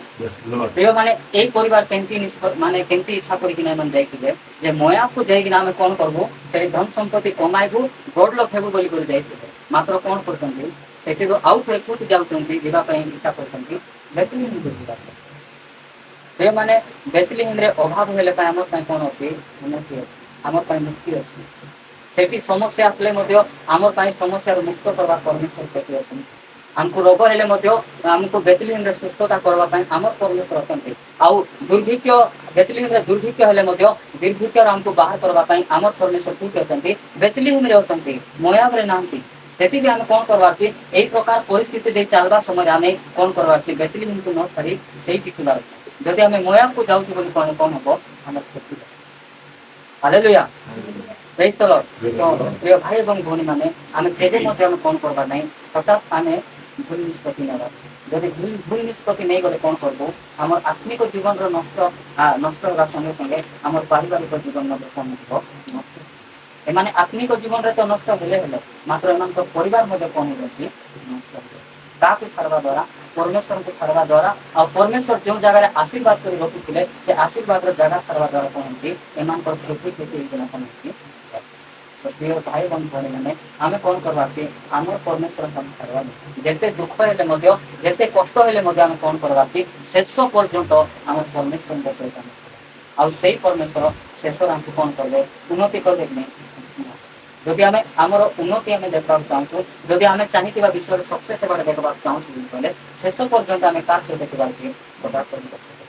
[SPEAKER 1] ପ୍ରିୟମାନେ, ଏଇ ପରିବାର କେମିତି ମାନେ କେମିତି ଇଚ୍ଛା କରିକିନା ଏମାନେ ଯାଇଥିଲେ ଯେ ମୋଆବକୁ ଯାଇକିନା ଆମେ କ'ଣ କରିବୁ? ସେଠି ଧନ ସମ୍ପତ୍ତି କମାଇବୁ, ବଡ଼ ଲୋକ ହେବୁ ବୋଲି କରି ଯାଇଥିଲେ। ମାତ୍ର କ'ଣ କରୁଛନ୍ତି? ସେଠିରୁ ଆଉ ଥରେ କୋଉଠି ଯାଉଛନ୍ତି? ଯିବା ପାଇଁ ଇଚ୍ଛା କରୁଛନ୍ତି? ବେଥଲିହେମକୁ ଯିବା ପାଇଁ। ପ୍ରିୟମାନେ, ବେଥଲିହେମରେ ଅଭାବ ହେଲେ ପାଇଁ ଆମର ପାଇଁ କ'ଣ ଅଛି? ଉନ୍ନତି ଅଛି, ଆମର ପାଇଁ ମୁକ୍ତି ଅଛି। ସେଠି ସମସ୍ୟା ଆସିଲେ ମଧ୍ୟ ଆମର ପାଇଁ ସମସ୍ୟାରୁ ମୁକ୍ତ କରିବା ପରମେଶ୍ୱର ସେଠି ଅଛନ୍ତି। ଆମକୁ ରୋଗ ହେଲେ ମଧ୍ୟ ଆମକୁ ବେଥଲିହେମରେ ସୁସ୍ଥତା କରିବା ପାଇଁ ଆମର ପରମେଶ୍ୱର ଅଛନ୍ତି। ଆଉ ଦୁର୍ଭିକ୍ଷ ବେଥଲିହେମରେ ଦୁର୍ଭିକ୍ଷ ହେଲେ ମଧ୍ୟ ଦୁର୍ଭିକ୍ଷରୁ ଆମକୁ ବାହାର କରିବା ପାଇଁ ଆମର ପରମେଶ୍ୱର କୋଉଠି ଅଛନ୍ତି? ବେଥଲିହେମରେ ଅଛନ୍ତି, ମୋଆବରେ ନାହାନ୍ତି। ସେଥିପାଇଁ ଆମେ କ'ଣ କରବାର ଅଛି? ଏଇ ପ୍ରକାର ପରିସ୍ଥିତି ଦେଇ ଚାଲିବା ସମୟରେ ଆମେ କ'ଣ କରବାର ଅଛି? ବେଥଲିହେମକୁ ନ ଛାଡ଼ି ସେଇଠି ଥିବାର ଅଛି। ଯଦି ଆମେ ମୋଆବକୁ ଯାଉଛୁ ବୋଲି କ'ଣ ହେବ? ଆମର କ୍ଷତି ହେବ। ହାଲେଲୁୟା, ପ୍ରେଜ୍ ଦ ଲର୍ଡ। ତ ପ୍ରିୟ ଭାଇ ଏବଂ ଭଉଣୀମାନେ, ଆମେ କେବେ ମଧ୍ୟ ଆମେ କ'ଣ କରିବା ନାହିଁ? ହଠାତ୍ ଆମେ ଭୁଲ ନିଷ୍ପତ୍ତି ନେବା। ଯଦି ଭୁଲ ନିଷ୍ପତ୍ତି ନେଇଗଲେ କ'ଣ କରିବୁ? ଆମର ଆତ୍ମିକ ଜୀବନର ନଷ୍ଟ ହେବା ସଙ୍ଗେ ସଙ୍ଗେ ଆମର ପାରିବାରିକ ଜୀବନ ମଧ୍ୟ କ'ଣ ହେବ? ନଷ୍ଟ। ଏମାନେ ଆତ୍ମିକ ଜୀବନରେ ତ ନଷ୍ଟ ହେଲେ ମାତ୍ର ଏମାନଙ୍କ ପରିବାର ମଧ୍ୟ କ'ଣ ହେଇଯାଉଛି? ନଷ୍ଟ ହେଇଯାଉଛି। କାହାକୁ ଛାଡ଼ିବା ଦ୍ୱାରା? ପରମେଶ୍ୱରଙ୍କୁ ଛାଡ଼ିବା ଦ୍ୱାରା। ଆଉ ପରମେଶ୍ୱର ଯେଉଁ ଜାଗାରେ ଆଶୀର୍ବାଦ କରି ରଖୁଥିଲେ ସେ ଆଶୀର୍ବାଦର ଜାଗା ଛାଡ଼ିବା ଦ୍ୱାରା କ'ଣ ହେଉଛି? ଏମାନଙ୍କର କ୍ଷତି ହେଇକିନା କ'ଣ ହେଉଛି? ପ୍ରିୟ ଭାଇ ଏବଂ ଭଉଣୀମାନେ, ଆମେ କ'ଣ କରିବା ଅଛି? ଆମର ପରମେଶ୍ୱରଙ୍କୁ ଆମେ ଛାଡ଼ିବା ନାହିଁ। ଯେତେ ଦୁଃଖ ହେଲେ ମଧ୍ୟ, ଯେତେ କଷ୍ଟ ହେଲେ ମଧ୍ୟ ଆମେ କ'ଣ କରିବା ଅଛି? ଶେଷ ପର୍ଯ୍ୟନ୍ତ ଆମ ପରମେଶ୍ୱରଙ୍କ ସହିତ ଆମେ ଆଉ ସେଇ ପରମେଶ୍ୱର ଶେଷରେ ଆମକୁ କ'ଣ କରିବେ? ଉନ୍ନତି କରିବେ କି ନାହିଁ? ଯଦି ଆମେ ଆମର ଉନ୍ନତି ଆମେ ଦେଖିବାକୁ ଚାହୁଁଛୁ, ଯଦି ଆମେ ଚାହିଁଥିବା ବିଷୟରେ ସକ୍ସେସ୍ ହେବାଟା ଦେଖିବାକୁ ଚାହୁଁଛୁ ବୋଲି କହିଲେ ଶେଷ ପର୍ଯ୍ୟନ୍ତ ଆମେ କାହା ସହିତ ଥିବା ଉଚିତ? ସଦାପ୍ରଭୁଙ୍କ ସହିତ।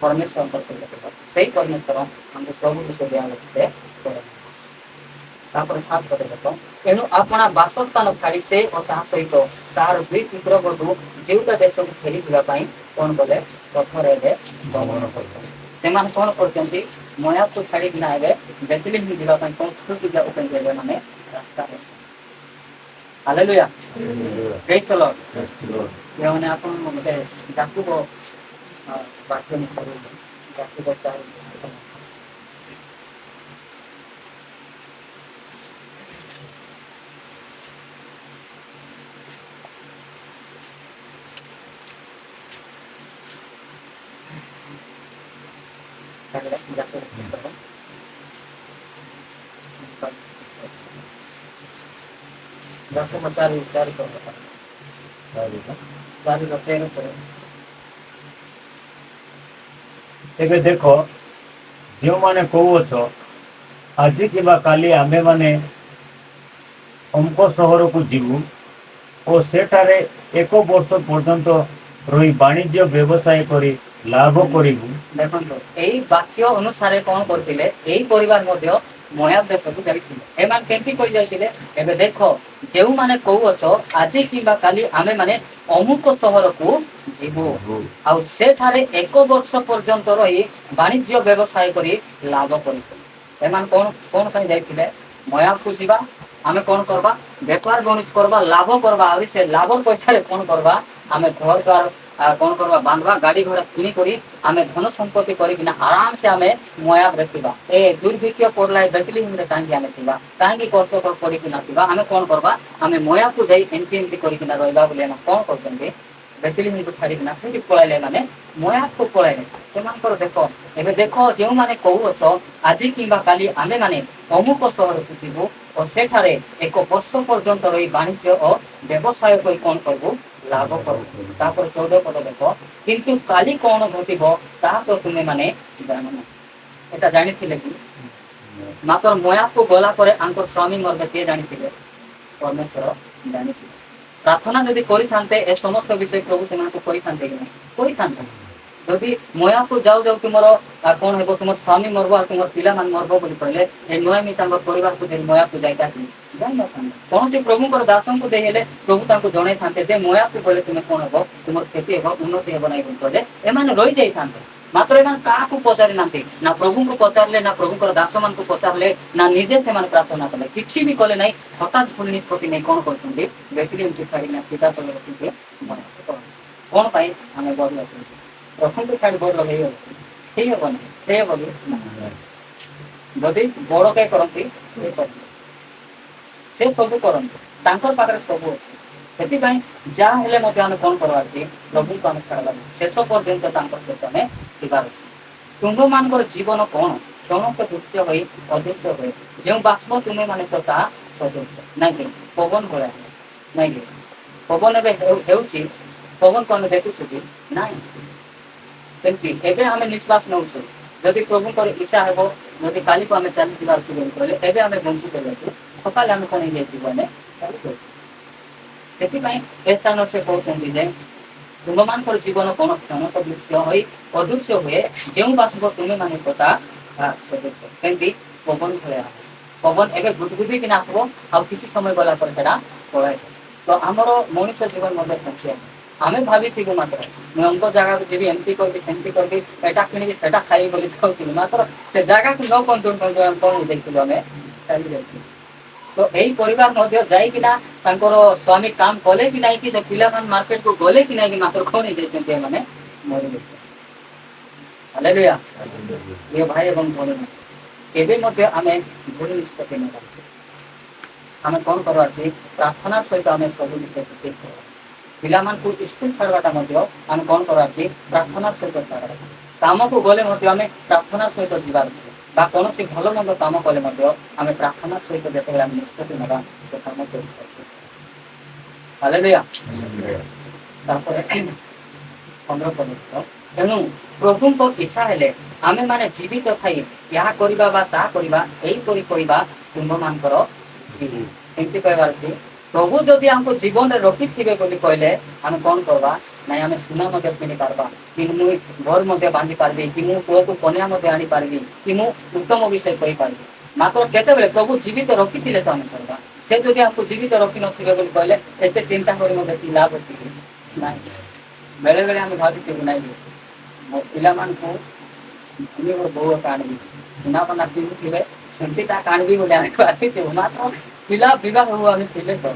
[SPEAKER 1] परमेश्वर से परमेश्वर हमको सब विषय दिया से तापर सात पद देख एणु अपना बासस्थान छाड़ी से और ता सहित तार दुई पुत्र बधू जीवता देश को फेरी जावाई कौन कले पथर एवं गमन कर कौन कर मया को छाड़ी एवं बेतलेहम जावाई कौन खुद जाऊँगे माने रास्ता हालेलुया प्रेज द लॉर्ड ये माने आपन मते जाकुब वाक्य में करू जाकुब 4
[SPEAKER 2] ଏବେ ଦେଖ ଯେଉଁମାନେ କହୁଅଛ ଆଜି କିମ୍ବା କାଲି ଆମେମାନେ ଅମୁକ ସହରକୁ ଯିବୁ ଓ ସେଠାରେ 1 ବର୍ଷ ପର୍ଯ୍ୟନ୍ତ ରହି ବାଣିଜ୍ୟ ବ୍ୟବସାୟ କରି ଲାଭ କରିବୁ।
[SPEAKER 1] ଦେଖନ୍ତୁ ଏଇ ବାକ୍ୟ ଅନୁସାରେ କଣ କରିଥିଲେ ଏଇ ପରିବାର ମଧ୍ୟ ମୋୟାବ ଦେଶକୁ ଯାଇଥିଲେ ଏମାନେ କେମିତି କହି ଯାଇଥିଲେ ଏବେ ଦେଖ ଯେଉଁମାନେ କହୁଅଛ ଆଜି କିମ୍ବା କାଲି ଆମେମାନେ ଅମୁକ ସହରକୁ ଯିବୁ ଆଉ ସେଠାରେ 1 ବର୍ଷ ପର୍ଯ୍ୟନ୍ତ ରହି ବାଣିଜ୍ୟ ବ୍ୟବସାୟ କରି ଲାଭ କରିବୁ। ଏମାନେ କଣ କଣ ପାଇଁ ଯାଇଥିଲେ ମୋୟାବକୁ ଯିବା ଆମେ କଣ करबा व्यापार वाणिज्य करबा लाभ करबा और से लाभ पैसा कौन करबा आमे घर द्वार कौन करबा बांधवा गाड़ी घोड़ा किनी करी आमे धन संपत्ति करिकिना आराम से आमे मोयाब रखिबा ए दुर्भिक्ष पड़ला बेतलेहम रे कांगी आमे थिबा कांगी कष्ट कर पड़िकिना थिबा आमे कौन करबा आमे मोयाब को जाई एमती एमती करिकिना रहबा बोले ना कौन करछन्ते बेतलेहम को छाड़िकिना कोठी पळाइले माने मोयाब को पळाइले सेमानकर देखो एबे देखो जेउ माने कहूछ आजि किंबा काली आमे माने अमुक शहर को जीवु और सेठारे 1 वर्ष पर्यंत रही वाणिज्य और व्यवसाय कोई कौन करबो लाभ करबो तापर 14 पद देखो किंतु काली कौन घटिबो ता तो तुमे माने जानो ना एटा जानिथिले कि मात्र मोयाब को गला परे आंकर स्वामी मरबे के जानिथिले परमेश्वर जानिथिले प्रार्थना यदि करि थानते ए समस्त विषय प्रभु सेमान को कहि थानते कि कहि थानते जदि मोयाब को जाऊ जाऊ तुमरो कौन हेबो तुमर स्वामी मरबो तुम पिला मान मरबो बोली कहले ए नोएमी तांकर परिवार को मोयाब को जाइता जाई न थान कौन से प्रभु को दासन को देहेले प्रभु तांको जणे थानते जे मोयाब को बोले तुमे कोन हेबो तुमर खेती हेबो उन्नति हेबो नै बोली कहले एमान रहि जाई थानते मात्र एमान का को पचारि नांते ना प्रभु को पचारले ना प्रभु को दास मान को पचारले ना निजे से मान प्रार्थना कले किछि भी कले नै हठात फुल निष्पत्ति नै कोन करथुंदी बेतलेहम को छाड़ी ना सीधा चले रखिते कोन पाई हमें बड़ प्रभु को छाड़ी बड़ लगे ठीक है बने हे बोली जदि बड़ के करंती से सब करंती तांकर पाखरे सब अछि सेति पई जा हेले मध्ये हम कोन करबार छी प्रभु को हम छाड़ला शेष पर्यंत तांकर सहित हमें थिबार तुम मानकर जीवन कोन क्षणक दृश्य होई अदृश्य होई जो बाष्प तुमे माने कथा सदृश्य नै कि पवन भला नै कि पवन एबे हेउची पवन कोन देखुछु कि नै सेमती एबे हमें निश्वास नउछु जदि प्रभु कर इच्छा हेबो जदि काली को हमें चली जिबार छु बोली कहले एबे हमें बंची करले सकाल हमें कोन जेति बने चली जो सेति पई ए स्थान से कहउछन्ती जे तुम मानकर जीवन कोन क्षणक दृश्य होई अदृश्य हुए जेउ बासब तुमे माने कथा सदृश्य केंती पवन भला पवन एबे गुदगुदी कि नासबो आ किछि समय गला पर सेडा पळाय तो हमरो मनुष्य जीवन मध्ये संख्या आमे भाभी थी मात्र मैं उनको जगह को जीवी एमपी करबी सेमपी करबी एटा किनी सेटा खाई बोली कहउती मात्र से जगह को न कंट्रोल कर हम कोन देखिलो हमें चली जाई तो एही परिवार मध्ये जाई कि ना तांकर स्वामी काम कले कि नाही कि से पिला मान मार्केट को गले कि नाही कि मात्र कोन जेचंते माने मरि गए हालेलुया ये भाई एवं भौणी केबे मध्ये हमें भूल निष्पत्ति न हमें कोन करवार छी प्रार्थना सहित हमें सब विषय ठीक करवा पिला मान को स्कूल छाड़वाटा मध्ये हम कोन करवार छी प्रार्थना सहित छाड़ा काम को गले मध्ये हमें प्रार्थना सहित जीवार छी बा कोन से भलो मंद काम कले मध्ये हमें प्रार्थना सहित जते हम निष्पत्ति नबा से काम करि सकै हालेलुया तापर 15 पद एनु प्रभु को इच्छा हेले आमे माने जीवित थाई या करिबा बा ता करिबा एई करि कहिबा तुम मानकर एमती कहबार छी प्रभु जदि हमको जीवन रे रखि थिबे बोली कहले हम कोन करबा ନାଇଁ ଆମେ ସୁନା ମଧ୍ୟ କିଣି ପାରବା, କି ମୁଁ ଘର ମଧ୍ୟ ବାନ୍ଧି ପାରିବି, କି ମୁଁ ପୁଅକୁ କନ୍ୟା ମଧ୍ୟ ଆଣିପାରିବି, କି ମୁଁ ଉତ୍ତମ ବିଷୟ କହିପାରିବି। ମାତ୍ର କେତେବେଳେ ପ୍ରଭୁ ଜୀବିତ ରଖିଥିଲେ ତ ଆମେ କରିବା। ସେ ଯଦି ଆମକୁ ଜୀବିତ ରଖିନଥିବେ ବୋଲି କହିଲେ ଏତେ ଚିନ୍ତା କରି ମଧ୍ୟ କି ଲାଭ ଅଛି କି? ନାଇଁ। ବେଳେ ବେଳେ ଆମେ ଭାବିଥିବୁ ନାଇଁ ମୋ ପିଲାମାନଙ୍କୁ ଧନୀ ମୋ ବୋଉ ଏକା ଆଣିବି, ସୁନାପନା ପିନ୍ଧୁଥିବେ ସେମିତି ତାକୁ ଆଣିବି ବୋଲି ଆମେ ଭାବିଥିବୁ, ମାତ୍ର ପିଲା ବିବାହ ହଉ ଆମେ ଥିଲେ ତ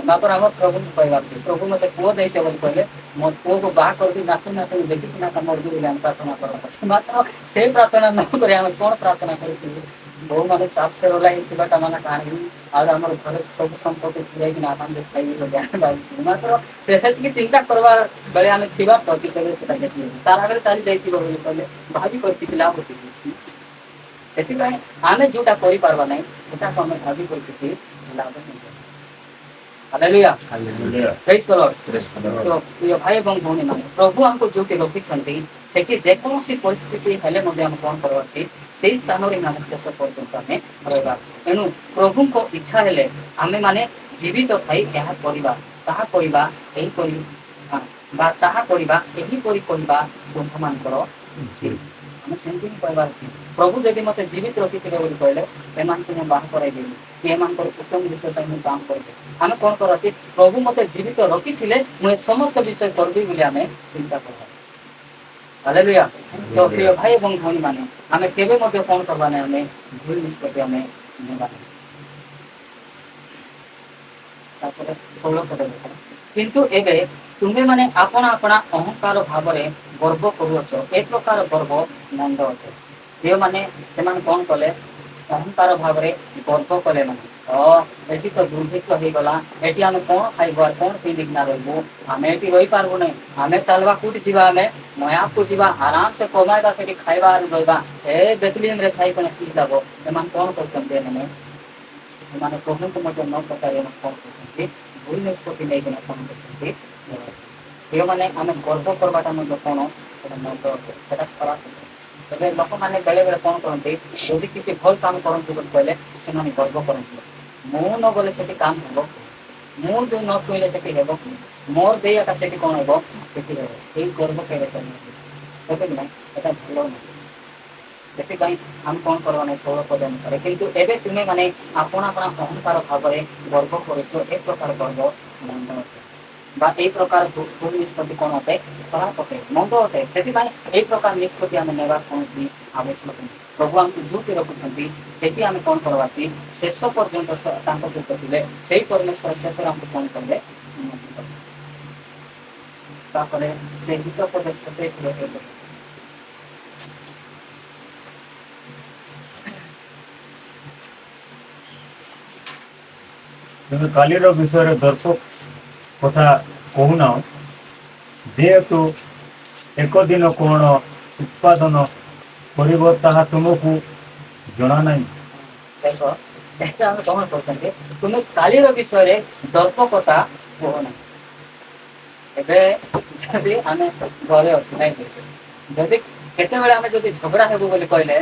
[SPEAKER 1] ମାତ୍ର ଆମ ପ୍ରଭୁଙ୍କୁ କହିବା ଉଚିତ, ପ୍ରଭୁ ମୋତେ ପୁଅ ଦେଇଛ ବୋଲି କହିଲେ ମୋ ପୁଅକୁ ବାହା କରିବି, ନାତି ନାତୁଣୀ ଦେଖିକିନା ମରିବି ବୋଲି ଆମେ ପ୍ରାର୍ଥନା କରିବା। ମାତ୍ର ସେ ପ୍ରାର୍ଥନା ନ କରି ଆମେ କଣ ପ୍ରାର୍ଥନା କରିଥିବୁ, ବୋଉମାନେ ଚାପସେ ଓଲା ହେଇଥିବାଟା ମାନେ ଆଣିବି, ଆଉ ଆମର ଘରେ ସବୁ ସମ୍ପତ୍ତି ପୁରେଇକିନା ଆମେ ଖାଇବି ବୋଲି ଆମେ ଭାବିଥିବୁ। ମାତ୍ର ସେତିକି ଚିନ୍ତା କରିବା ବେଳେ ଆମେ ଥିବା ତ ଯେତେବେଳେ ସେଟା ଦେଖିବୁ ତାର ଆଗରେ ଚାଲି ଯାଇଥିବ ବୋଲି କହିଲେ ଭାବି କରି କିଛି ଲାଭ ଅଛି କି? ସେଥିପାଇଁ ଆମେ ଯୋଉଟା କରିପାରିବା ନାହିଁ ସେଟାକୁ ଆମେ ଭାବି କରି କିଛି ଲାଭ ନାହିଁ। ହାଲେଲୁୟା।
[SPEAKER 2] ହାଲେଲୁୟା।
[SPEAKER 1] ପ୍ରେଜ୍ ଦ ଲର୍ଡ।
[SPEAKER 2] ପ୍ରେଜ୍ ଦ ଲର୍ଡ।
[SPEAKER 1] ତ ପ୍ରିୟ ଭାଇ ଏବଂ ଭଉଣୀମାନେ, ପ୍ରଭୁ ଆମକୁ ଯୋଉଠି ରଖିଛନ୍ତି ସେଠି ଯେକୌଣସି ପରିସ୍ଥିତି ହେଲେ ମଧ୍ୟ ଆମେ କଣ କରିବା ଉଚିତ, ସେଇ ସ୍ଥାନରେ ଆମେ ଶେଷ ପର୍ଯ୍ୟନ୍ତ ଆମେ ରହିବା ଉଚିତ। ତେଣୁ ପ୍ରଭୁଙ୍କ ଇଚ୍ଛା ହେଲେ ଆମେ ମାନେ ଜୀବିତ ଥାଇ ଏହା କରିବା, ତାହା କରିବା, ଏହିପରି ବା ତାହା କରିବା ଏହିପରି କହିବା ବନ୍ଧୁମାନଙ୍କର ଉଚିତ। ଆମେ ସେମିତି ହିଁ କହିବା ଉଚିତ। ପ୍ରଭୁ ଯଦି ମୋତେ ଜୀବିତ ରଖିଥିବେ ବୋଲି କହିଲେ ଏମାନଙ୍କୁ ମୁଁ ବାହା କରାଇଦେବି, କି ଏମାନଙ୍କର ଉତ୍ତମ ବିଷୟ ପାଇଁ ମୁଁ କାମ କରିବି। ଆମେ କଣ କରିବା ଉଚିତ, ପ୍ରଭୁ ମୋତେ ଜୀବିତ ରଖିଥିଲେ ମୁଁ ଏ ସମସ୍ତ ବିଷୟ କରିବି ବୋଲି ଆମେ ଚିନ୍ତା କରିବା। ହାଲେଲୁୟା। ତ ପ୍ରିୟ ଭାଇ ଏବଂ ଭଉଣୀମାନେ, ଆମେ କେବେ ମଧ୍ୟ କଣ କରିବା ନାହିଁ, ଆମେ ଭୁଲ ନିଷ୍ପତ୍ତି ଆମେ ନେବା ନାହିଁ। ତାପରେ 16 ପଦ ଦେଖ, କିନ୍ତୁ ଏବେ ତୁମେମାନେ ଆପଣା ଆପଣା ଅହଙ୍କାର ଭାବରେ ଗର୍ବ କରୁଅଛ, ଏ ପ୍ରକାର ଗର୍ବ ମନ୍ଦ ଅଟେ। ଯେଉଁମାନେ ସେମାନେ କଣ କଲେ, ଅହଙ୍କାର ଭାବରେ ଗର୍ବ କଲେ ନାହିଁ, ଏଠି ତ ଦୁର୍ଭିକ୍ଷ ହେଇଗଲା, ଏଠି ଆମେ କଣ ଖାଇବୁ ଆଉ କଣ ପିନ୍ଧିକିନା ରହିବୁ, ଆମେ ଏଠି ରହିପାରିବୁ ନାହିଁ, ଆମେ ଚାଲବା କୋଉଠି ଯିବା, ଆମେ ମୟାକୁ ଯିବା, ଆରାମସେ କମାଇବା, ସେଠି ଖାଇବା ରହିବା, ଏ ବେଥଲିୟମରେ ଥାଇକିନା କି ଲାଭ। ଏମାନେ କଣ କରୁଛନ୍ତି, ଏମାନେ ପ୍ରଭୁଙ୍କୁ ମଧ୍ୟ ନ ପଚାରି କଣ କରୁଛନ୍ତି, ଭୁଲ ନିଷ୍ପତ୍ତି ନେଇକିନା କଣ କରୁଛନ୍ତି। ଯେଉଁମାନେ ଆମେ ଗର୍ବ କରିବାଟା ମଧ୍ୟ କଣ, ସେଟା ମନ୍ଦ ଅଟେ, ସେଟା ଖରାପ ଅଟେ। ତେବେ ଲୋକମାନେ ବେଳେ ବେଳେ କଣ କରନ୍ତି, ଯଦି କିଛି ଭଲ କାମ କରନ୍ତି ବୋଲି କହିଲେ ସେମାନେ ଗର୍ବ କରନ୍ତି, ମୁଁ ନ ଗଲେ ସେଠି କାମ ହେବ, ମୁଁ ନ ଛୁଇଁଲେ ସେଠି ହେବ କି, ମୋର ଦେଇ ଏକା ସେଠି କଣ ହେବ, ସେଠି ହେବ। ଏଇ ଗର୍ବ କେବେ କରନ୍ତି, ଏବେ ନାହିଁ, ଏଟା ଭଲ ନାହିଁ। ସେଥିପାଇଁ ଆମେ କଣ କରିବା ନାହିଁ, 16 ପଦ ଅନୁସାରେ, କିନ୍ତୁ ଏବେ ତୁମେ ମାନେ ଆପଣା ଆପଣା ଅହଙ୍କାର ଭାବରେ ଗର୍ବ କରୁଛ, ଏ ପ୍ରକାର ଗର୍ବ ମନ୍ଦ ଅଟେ। ବା ଏଇ ପ୍ରକାର ଭୁଲ ନିଷ୍ପତ୍ତି କଣ ଅଟେ, ଖରାପ ଅଟେ, ମନ୍ଦ ଅଟେ। ସେଥିପାଇଁ ଏଇ ପ୍ରକାର ନିଷ୍ପତ୍ତି ଆମେ ନେବାର କୌଣସି ଆବଶ୍ୟକ ନାହିଁ। ପ୍ରଭୁ ଆମକୁ ଯୋଉଠି ରଖୁଛନ୍ତି ସେଠି ଆମେ କଣ କରିବା ଉଚିତ, ଶେଷ ପର୍ଯ୍ୟନ୍ତ ତାଙ୍କ ସହିତ ଥିଲେ ସେଇ ପରମେଶ୍ୱର ଶେଷରେ ଆମକୁ କଣ କଲେ, ତାପରେ ସେ ହିତ ପଦ 27
[SPEAKER 2] ତୁମେ କାଲିର ବିଷୟରେ ଦର୍ପ କଥା କହୁନାହ, ଯେହେତୁ ଏକ ଦିନ କଣ ଉତ୍ପାଦନ କରିବ ତାହା ତୁମକୁ ଜଣା ନାହିଁ।
[SPEAKER 1] ଦେଖ, ଆମେ କଣ କରୁଛନ୍ତି, ତୁମେ କାଲିର ବିଷୟରେ ଦର୍ପ କଥା କୁହ ନାହିଁ। ଏବେ ଯଦି ଆମେ ଘରେ ଅଛୁ ନାଇଁ, ଯଦି କେତେବେଳେ ଆମେ ଯଦି ଝଗଡ଼ା ହେବୁ ବୋଲି କହିଲେ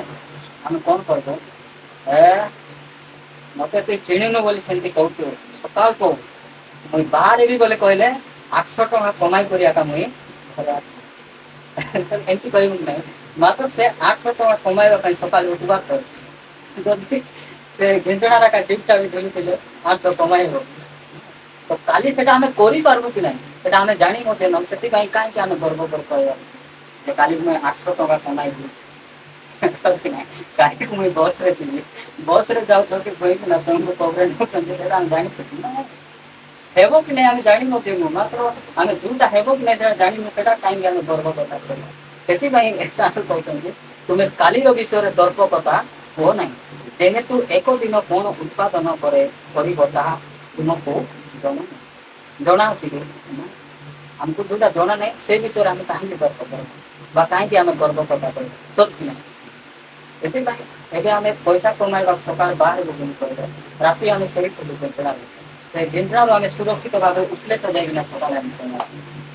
[SPEAKER 1] ଆମେ କଣ କରିବୁ, ମତେ ତୁଇ ଚିହ୍ନିନୁ ବୋଲି ସେମିତି କହୁଛୁ, ସକାଳୁ କହୁ ମୁଇଁ ବାହାରିବି ବୋଲି କହିଲେ 800 ଟଙ୍କା କମାଇ କରି ଏକା ମୁଇଁ ଘରେ ଆସିବି। ଏମିତି କହିବୁ ନାହିଁ, ମାତ୍ର ସେ 800 ଟଙ୍କା କମାଇବା ପାଇଁ ସକାଳୁ ଉଠିବାର ଅଛି। ଯଦି ସେ ଘିଞ୍ଚଣାର ଜିପଟା ବି ଧରିଥିଲେ 800 କମାଇବ, ତ କାଲି ସେଟା ଆମେ କରିପାରିବୁ କି ନାହିଁ ସେଟା ଆମେ ଜାଣି ମଧ୍ୟ ନାହୁଁ। ସେଥିପାଇଁ କାହିଁକି ଆମେ ଗର୍ବ କରି କହିବା ଯେ କାଲି ମୁଁ 800 ଟଙ୍କା କମାଇବି, କାହିଁକି ମୁଇଁ ବସରେ ଯିବି, ବସରେ ଯାଉଛନ୍ତି କହିକିନା ତମକୁ କଭରେଜ ନେଉଛନ୍ତି, ସେଟା ଆମେ ଜାଣିଛୁ କି ନାହିଁ, ହେବ କି ନାହିଁ ଆମେ ଜାଣି ମଧ୍ୟ ନୁହଁ, ମାତ୍ର ଆମେ ଯୋଉଟା ହେବ କି ନାହିଁ ସେଟା ଜାଣିନୁ, ସେଟା କାହିଁକି ଆମେ ଗର୍ବ କଥା କରିବା। ସେଥିପାଇଁ ଏକ୍ସାମ୍ପଲ କହୁଛନ୍ତି, ତୁମେ କାଲିର ବିଷୟରେ ଦର୍ପ କଥା କୁହ ନାହିଁ, ଯେହେତୁ ଏକ ଦିନ କଣ ଉତ୍ପାଦନ କରିବ ତାହା ତୁମକୁ ଜଣା ଅଛି କି, ଆମକୁ ଯୋଉଟା ଜଣା ନାହିଁ ସେ ବିଷୟରେ ଆମେ କାହିଁକି ଦର୍ପ କରିବା ବା କାହିଁକି ଆମେ ଗର୍ବ କଥା କହିବା, ସତ ନାହିଁ। ସେଥିପାଇଁ ଏବେ ଆମେ ପଇସା କମାଇବା ସକାଳେ ବାହାରକୁ ବୋଲି କହିଲେ ରାତି ଆମେ ଶୋଇଥିଲୁ ଘିଞ୍ଚଣାରେ, ସେ ଘିଞ୍ଚଣାରୁ ଆମେ ସୁରକ୍ଷିତ ଭାବରେ ଉଠିଲେ ତ ଯାଇକିନା ସକାଳେ ଆମେ କମାଇବା।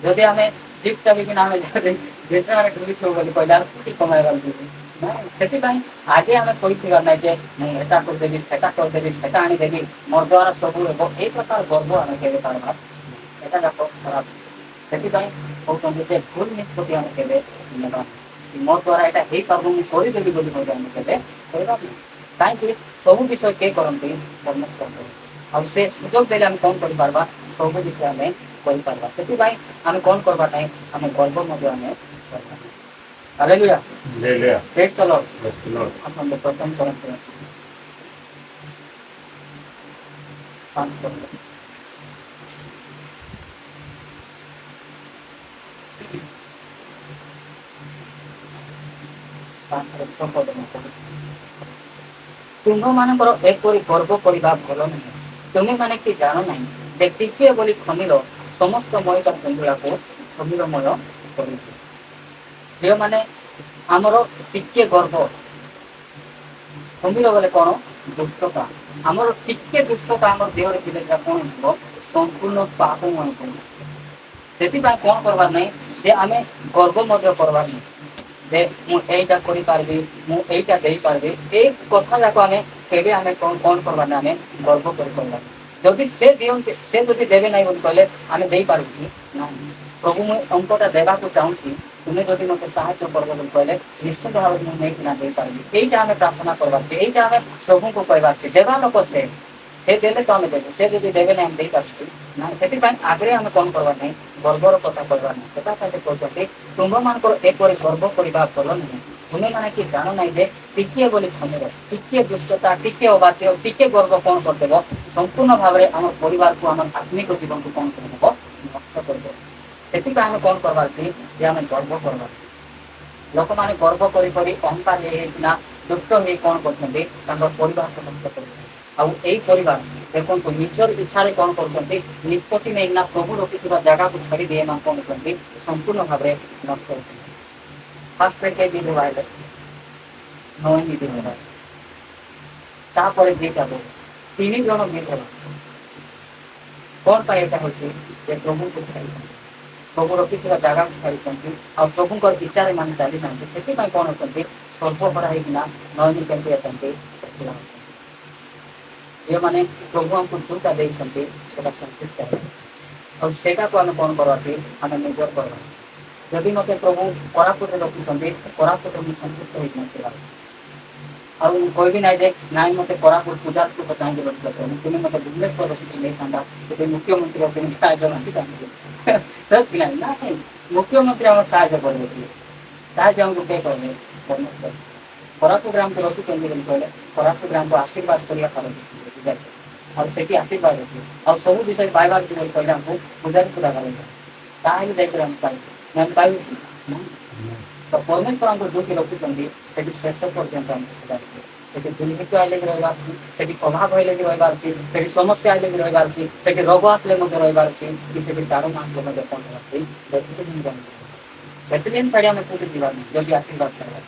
[SPEAKER 1] ଯଦି ଆମେ ଜିପ୍ ଚାବିକିନା ଆମେ ଯଦି ଘିଞ୍ଚଣାରେ ଢୁକିଥିବୁ ବୋଲି କହିଲେ ଆମେ କୋଉଠି କମାଇବାକୁ ଯିବୁ। ସେଥିପାଇଁ ଆଗେ ଆମେ କହିଥିବା ନାହିଁ ଯେ ମୁଁ ଏଟା କରିଦେବି, ସେଟା କରିଦେବି, ସେଟା ଆଣିଦେବି, ମୋର ଦ୍ୱାରା ସବୁ ହେବ, ଏଇ ପ୍ରକାର ଗର୍ବ ଆମେ କେବେ କରିବା, ଏଟା ଯାକ ଖରାପ। ସେଥିପାଇଁ କହୁଛନ୍ତି ଯେ ଭୁଲ ନିଷ୍ପତ୍ତି ଆମେ କେବେ ନେବା ନାହିଁ। ମୋ ଦ୍ୱାରା ଏଇଟା ହେଇପାରିବ ମୁଁ କରିଦେବି ବୋଲି କହିଲେ ଆମେ କେବେ କରିବା ନାହିଁ। କାହିଁକି ସବୁ ବିଷୟ କିଏ କରନ୍ତି? ପରମେଶ୍ୱର କରନ୍ତି। ଆଉ ସେ ସୁଯୋଗ ଦେଲେ ଆମେ କ'ଣ କରିପାରିବା? ସବୁ ବିଷୟ ଆମେ କରିପାରିବା। ସେଥିପାଇଁ ଆମେ କ'ଣ କରିବା ନାହିଁ? ଆମେ ଗର୍ବ ମଧ୍ୟ ଆମେ କରିବା ନାହିଁ। ହାଲେଲୁୟା।
[SPEAKER 2] Hallelujah.
[SPEAKER 1] ପ୍ରେଜ୍ ଦ ଲର୍ଡ।
[SPEAKER 2] Praise the Lord.
[SPEAKER 1] ଆସନ୍ତୁ ପ୍ରଥମ ଚରଣକୁ ଆସନ୍ତୁ। 5 ପଦ। 5ର 6 ପଦ ମୁଁ ପଢୁଛି। ତୁମ୍ଭମାନଙ୍କର ଏପରି ଗର୍ବ କରିବା ଭଲ ନୁହେଁ। ତୁମେମାନେ କି ଜାଣ ନାହିଁ ଯେ ଟିକିଏ ବୋଲି ଖମିର ସମସ୍ତ ମଇଦା ପିଣ୍ଡୁଳାକୁ ଖମିରମୟ କରିଦିଏ। ଯେଉଁମାନେ ଆମର ଟିକିଏ ଗର୍ବ, ଖମିର ବୋଲେ କ'ଣ? ଦୁଷ୍ଟତା। ଆମର ଟିକେ ଦୁଷ୍ଟତା ଆମର ଦେହରେ ଥିଲେ କ'ଣ ହେବ? ସମ୍ପୂର୍ଣ୍ଣ ପାପମୟ ହେବ। ସେଥିପାଇଁ କ'ଣ କରବାର ନାହିଁ? ଯେ ଆମେ ଗର୍ବ ମଧ୍ୟ କରବାର ନାହିଁ ଯେ ମୁଁ ଏଇଟା କରିପାରିବି, ମୁଁ ଏଇଟା ଦେଇପାରିବି। ଏଇ କଥା ଯାକ ଆମେ କେବେ ଆମେ କ'ଣ କରବାର ନାହିଁ? ଆମେ ଗର୍ବ କରିପାରିବା। ଯଦି ସେ ଦିଅନ୍ତି, ସେ ଯଦି ଦେବେ ନାହିଁ ବୋଲି କହିଲେ ଆମେ ଦେଇପାରିବୁ କି? ନାହିଁ। ପ୍ରଭୁ ମୁଁ ଅଙ୍କଟା ଦେବାକୁ ଚାହୁଁଛି, ତୁମେ ଯଦି ମୋତେ ସାହାଯ୍ୟ କରିବ ବୋଲି କହିଲେ ନିଶ୍ଚିତ ଭାବରେ ମୁଁ ନେଇକିନା ଦେଇପାରିବି। ଏଇଟା ଆମେ ପ୍ରାର୍ଥନା କରବାର ଅଛି। ଏଇଟା ଆମେ ପ୍ରଭୁଙ୍କୁ କହିବାର ଅଛି। ଦେବା ଲୋକ ସେ ଦେଲେ ତ ଆମେ ଦେବୁ। ସେ ଯଦି ଦେବେ ନାହିଁ ଆମେ ଦେଇପାରୁଛୁ ନା। ସେଥିପାଇଁ ଆଗରେ ଆମେ କ'ଣ କରବାର ନାହିଁ? ଗର୍ବର କଥା କହିବାର ନାହିଁ। ସେଟା ପାଇଁ ସେ କହୁଛନ୍ତି ତୁମ୍ଭମାନଙ୍କର ଏପରି ଗର୍ବ କରିବା ଭଲ ନୁହେଁ। ତୁମେମାନେ କି ଜାଣ ନାହିଁ ଯେ ଟିକିଏ ବୋଲି ଖମିର, ଟିକିଏ ଦୁଷ୍ଟତା, ଟିକିଏ ଅବାଧ୍ୟ, ଟିକିଏ ଗର୍ବ କ'ଣ କରିଦେବ? ସମ୍ପୂର୍ଣ୍ଣ ଭାବରେ ଆମ ପରିବାରକୁ, ଆମର ଆତ୍ମିକ ଜୀବନକୁ କ'ଣ କରିଦେବ? ନଷ୍ଟ କରିଦେବ। ସେଥିପାଇଁ ଆମେ କ'ଣ କରବାର ଅଛି? ଯେ ଆମେ ଗର୍ବ କରବାର। ଲୋକମାନେ ଗର୍ବ କରି କରି ଅହଙ୍କାର ହେଇକିନା ଦୁଷ୍ଟ ହେଇ କ'ଣ କରୁଛନ୍ତି? ତାଙ୍କର ପରିବାରକୁ ନଷ୍ଟ କରୁଛନ୍ତି। ଆଉ ଏଇ ପରିବାର ଦେଖନ୍ତୁ ନିଜର ଇଚ୍ଛାରେ କ'ଣ କରୁଛନ୍ତି? ନିଷ୍ପତ୍ତି ନେଇକିନା ପ୍ରଭୁ ରଖିଥିବା ଜାଗାକୁ ଛାଡ଼ି ଦେଇ ଏମାନେ କ'ଣ କରୁଛନ୍ତି? ସମ୍ପୂର୍ଣ୍ଣ ଭାବରେ ନଷ୍ଟ କରୁଛନ୍ତି। ଫାର୍ଷ୍ଟରେ କିଏ ବିଧବା ହେଲେ? ନୋଏମି ବିଧବା। ତାପରେ 2ଟା ବୋହୂ, 3 ଜଣ ବିଧବା। କ'ଣ ପାଇଁ ଏଇଟା ହେଉଛି? ଯେ ପ୍ରଭୁଙ୍କୁ ଛାଡ଼ିଛନ୍ତି, ପ୍ରଭୁ ରଖିଥିବା ଜାଗାକୁ ଛାଡ଼ିଛନ୍ତି, ଆଉ ପ୍ରଭୁଙ୍କର ବିଚାର ମାନେ ଚାଲିଥାନ୍ତି। ସେଥିପାଇଁ କ'ଣ ଅଛନ୍ତି? ସର୍ବହରା ହେଇକିନା ନୋଏମି କେମିତି ଅଛନ୍ତି? ଯେଉଁମାନେ ପ୍ରଭୁ ଆମକୁ ଯୋଉଟା ଦେଇଛନ୍ତି ସେଟା ସନ୍ତୁଷ୍ଟ ହେବେ। ଆଉ ସେଇଟାକୁ ଆମେ କ'ଣ କରିବା ଅଛି? ଆମେ ନିଜର କରିବା। ଯଦି ମୋତେ ପ୍ରଭୁ କୋରାପୁଟରେ ରଖିଛନ୍ତି, କୋରାପୁଟରେ ମୁଁ ସନ୍ତୁଷ୍ଟ ହେଇକି ନଥିବା। ଆଉ ମୁଁ କହିବି ନାହିଁ ଯେ ନାଇଁ ମୋତେ କୋରାପୁଟ ପୂଜାକୁ କାହିଁକି ରଖିଛ ପ୍ରଭୁ, ତୁମେ ମୋତେ ଭୁବନେଶ୍ୱର ରଖିକି ନେଇଥାନ୍ତା, ସେଠି ମୁଖ୍ୟମନ୍ତ୍ରୀ ଅଛନ୍ତି, ସାହାଯ୍ୟ ମାଗିଥାନ୍ତି। ସତ୍ୟ ନାହିଁ ନା? ମୁଖ୍ୟମନ୍ତ୍ରୀ ଆମର ସାହାଯ୍ୟ କରିବେ। ସାହାଯ୍ୟ ଆମକୁ କିଏ କରିବେ? ପରମେଶ୍ୱର। କୋରାପୁଟରେ ଆମକୁ ରଖିଛନ୍ତି ବୋଲି କହିଲେ କୋରାପୁଟରେ ଆମକୁ ଆଶୀର୍ବାଦ କରିବା ପାରନ୍ତି। ଆଉ ସେଠି ଆଶୀର୍ବାଦ ଅଛି, ଆଉ ସବୁ ବିଷୟ ପାଇବାର ଅଛି ବୋଲି କହିଲେ ଆମକୁ ପୂଜାରୀକୁ ଡାକନ୍ତି। ତାହେଲେ ଯାଇକରି ଆମେ ପାଇବୁ। ଆମେ ପାଇବୁ କି? ତ ପରମେଶ୍ୱର ଆମକୁ ଯୋଉଠି ରଖିଛନ୍ତି ସେଠି ଶେଷ ପର୍ଯ୍ୟନ୍ତ ଆମକୁ ପୂଜା କରିବେ। ସେଠି ଦୁର୍ଭିକ୍ଷ ଆଇଲେ ବି ରହିବାର ଅଛି, ସେଠି ଅଭାବ ହେଲେ ବି ରହିବାର ଅଛି, ସେଠି ସମସ୍ୟା ଆଇଲେ ବି ରହିବାର ଅଛି, ସେଠି ରୋଗ ଆସିଲେ ମଧ୍ୟ ରହିବାର ଅଛି, କି ସେଠି ଦାରୁଣ ଆସିଲେ ମଧ୍ୟ କ'ଣ ଅଛି? ବେଥଲେହେମ୍ ଛାଡ଼ି ଆମେ କୋଉଠି ଯିବାନି ଯଦି ଆଶୀର୍ବାଦ ପାଇବା।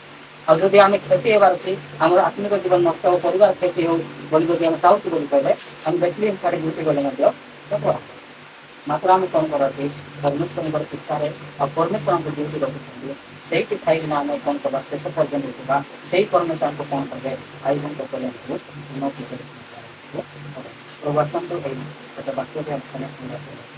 [SPEAKER 1] ଆଉ ଯଦି ଆମେ କ୍ଷତି ହେବାର ଅଛି, ଆମର ଆତ୍ମିକ ଜୀବନ ନଷ୍ଟ ହଉ, ପରିବାର କ୍ଷତି ହଉ ବୋଲି ଯଦି ଆମେ ଚାହୁଁଛୁ ବୋଲି କହିଲେ ଆମେ ବେଥଲେହେମ୍ ଛାଡ଼ି ଯୋଉଠି ଗଲେ ମଧ୍ୟ ହେବ। ମାତ୍ର ଆମେ କ'ଣ କରାଉଛି? ପରମେଶ୍ୱରଙ୍କର ଇଚ୍ଛାରେ ଆଉ ପରମେଶ୍ୱର ଆମକୁ ଯୋଉଠି ରଖିଛନ୍ତି ସେଇଠି ଥାଇକିନା ଆମେ କ'ଣ କରିବା? ଶେଷ ପର୍ଯ୍ୟନ୍ତ ଯିବା। ସେଇ ପରମେଶ୍ୱର ଆମକୁ କ'ଣ କରିବେ? ଆଇବଙ୍କ ପର୍ଯ୍ୟନ୍ତକୁ ଉନ୍ନତି କରିବେ। ପ୍ରଭୁ ଆସନ୍ତୁ ଏଇ ଗୋଟେ ବାକ୍ୟଟି ଆମେ ସମସ୍ତଙ୍କୁ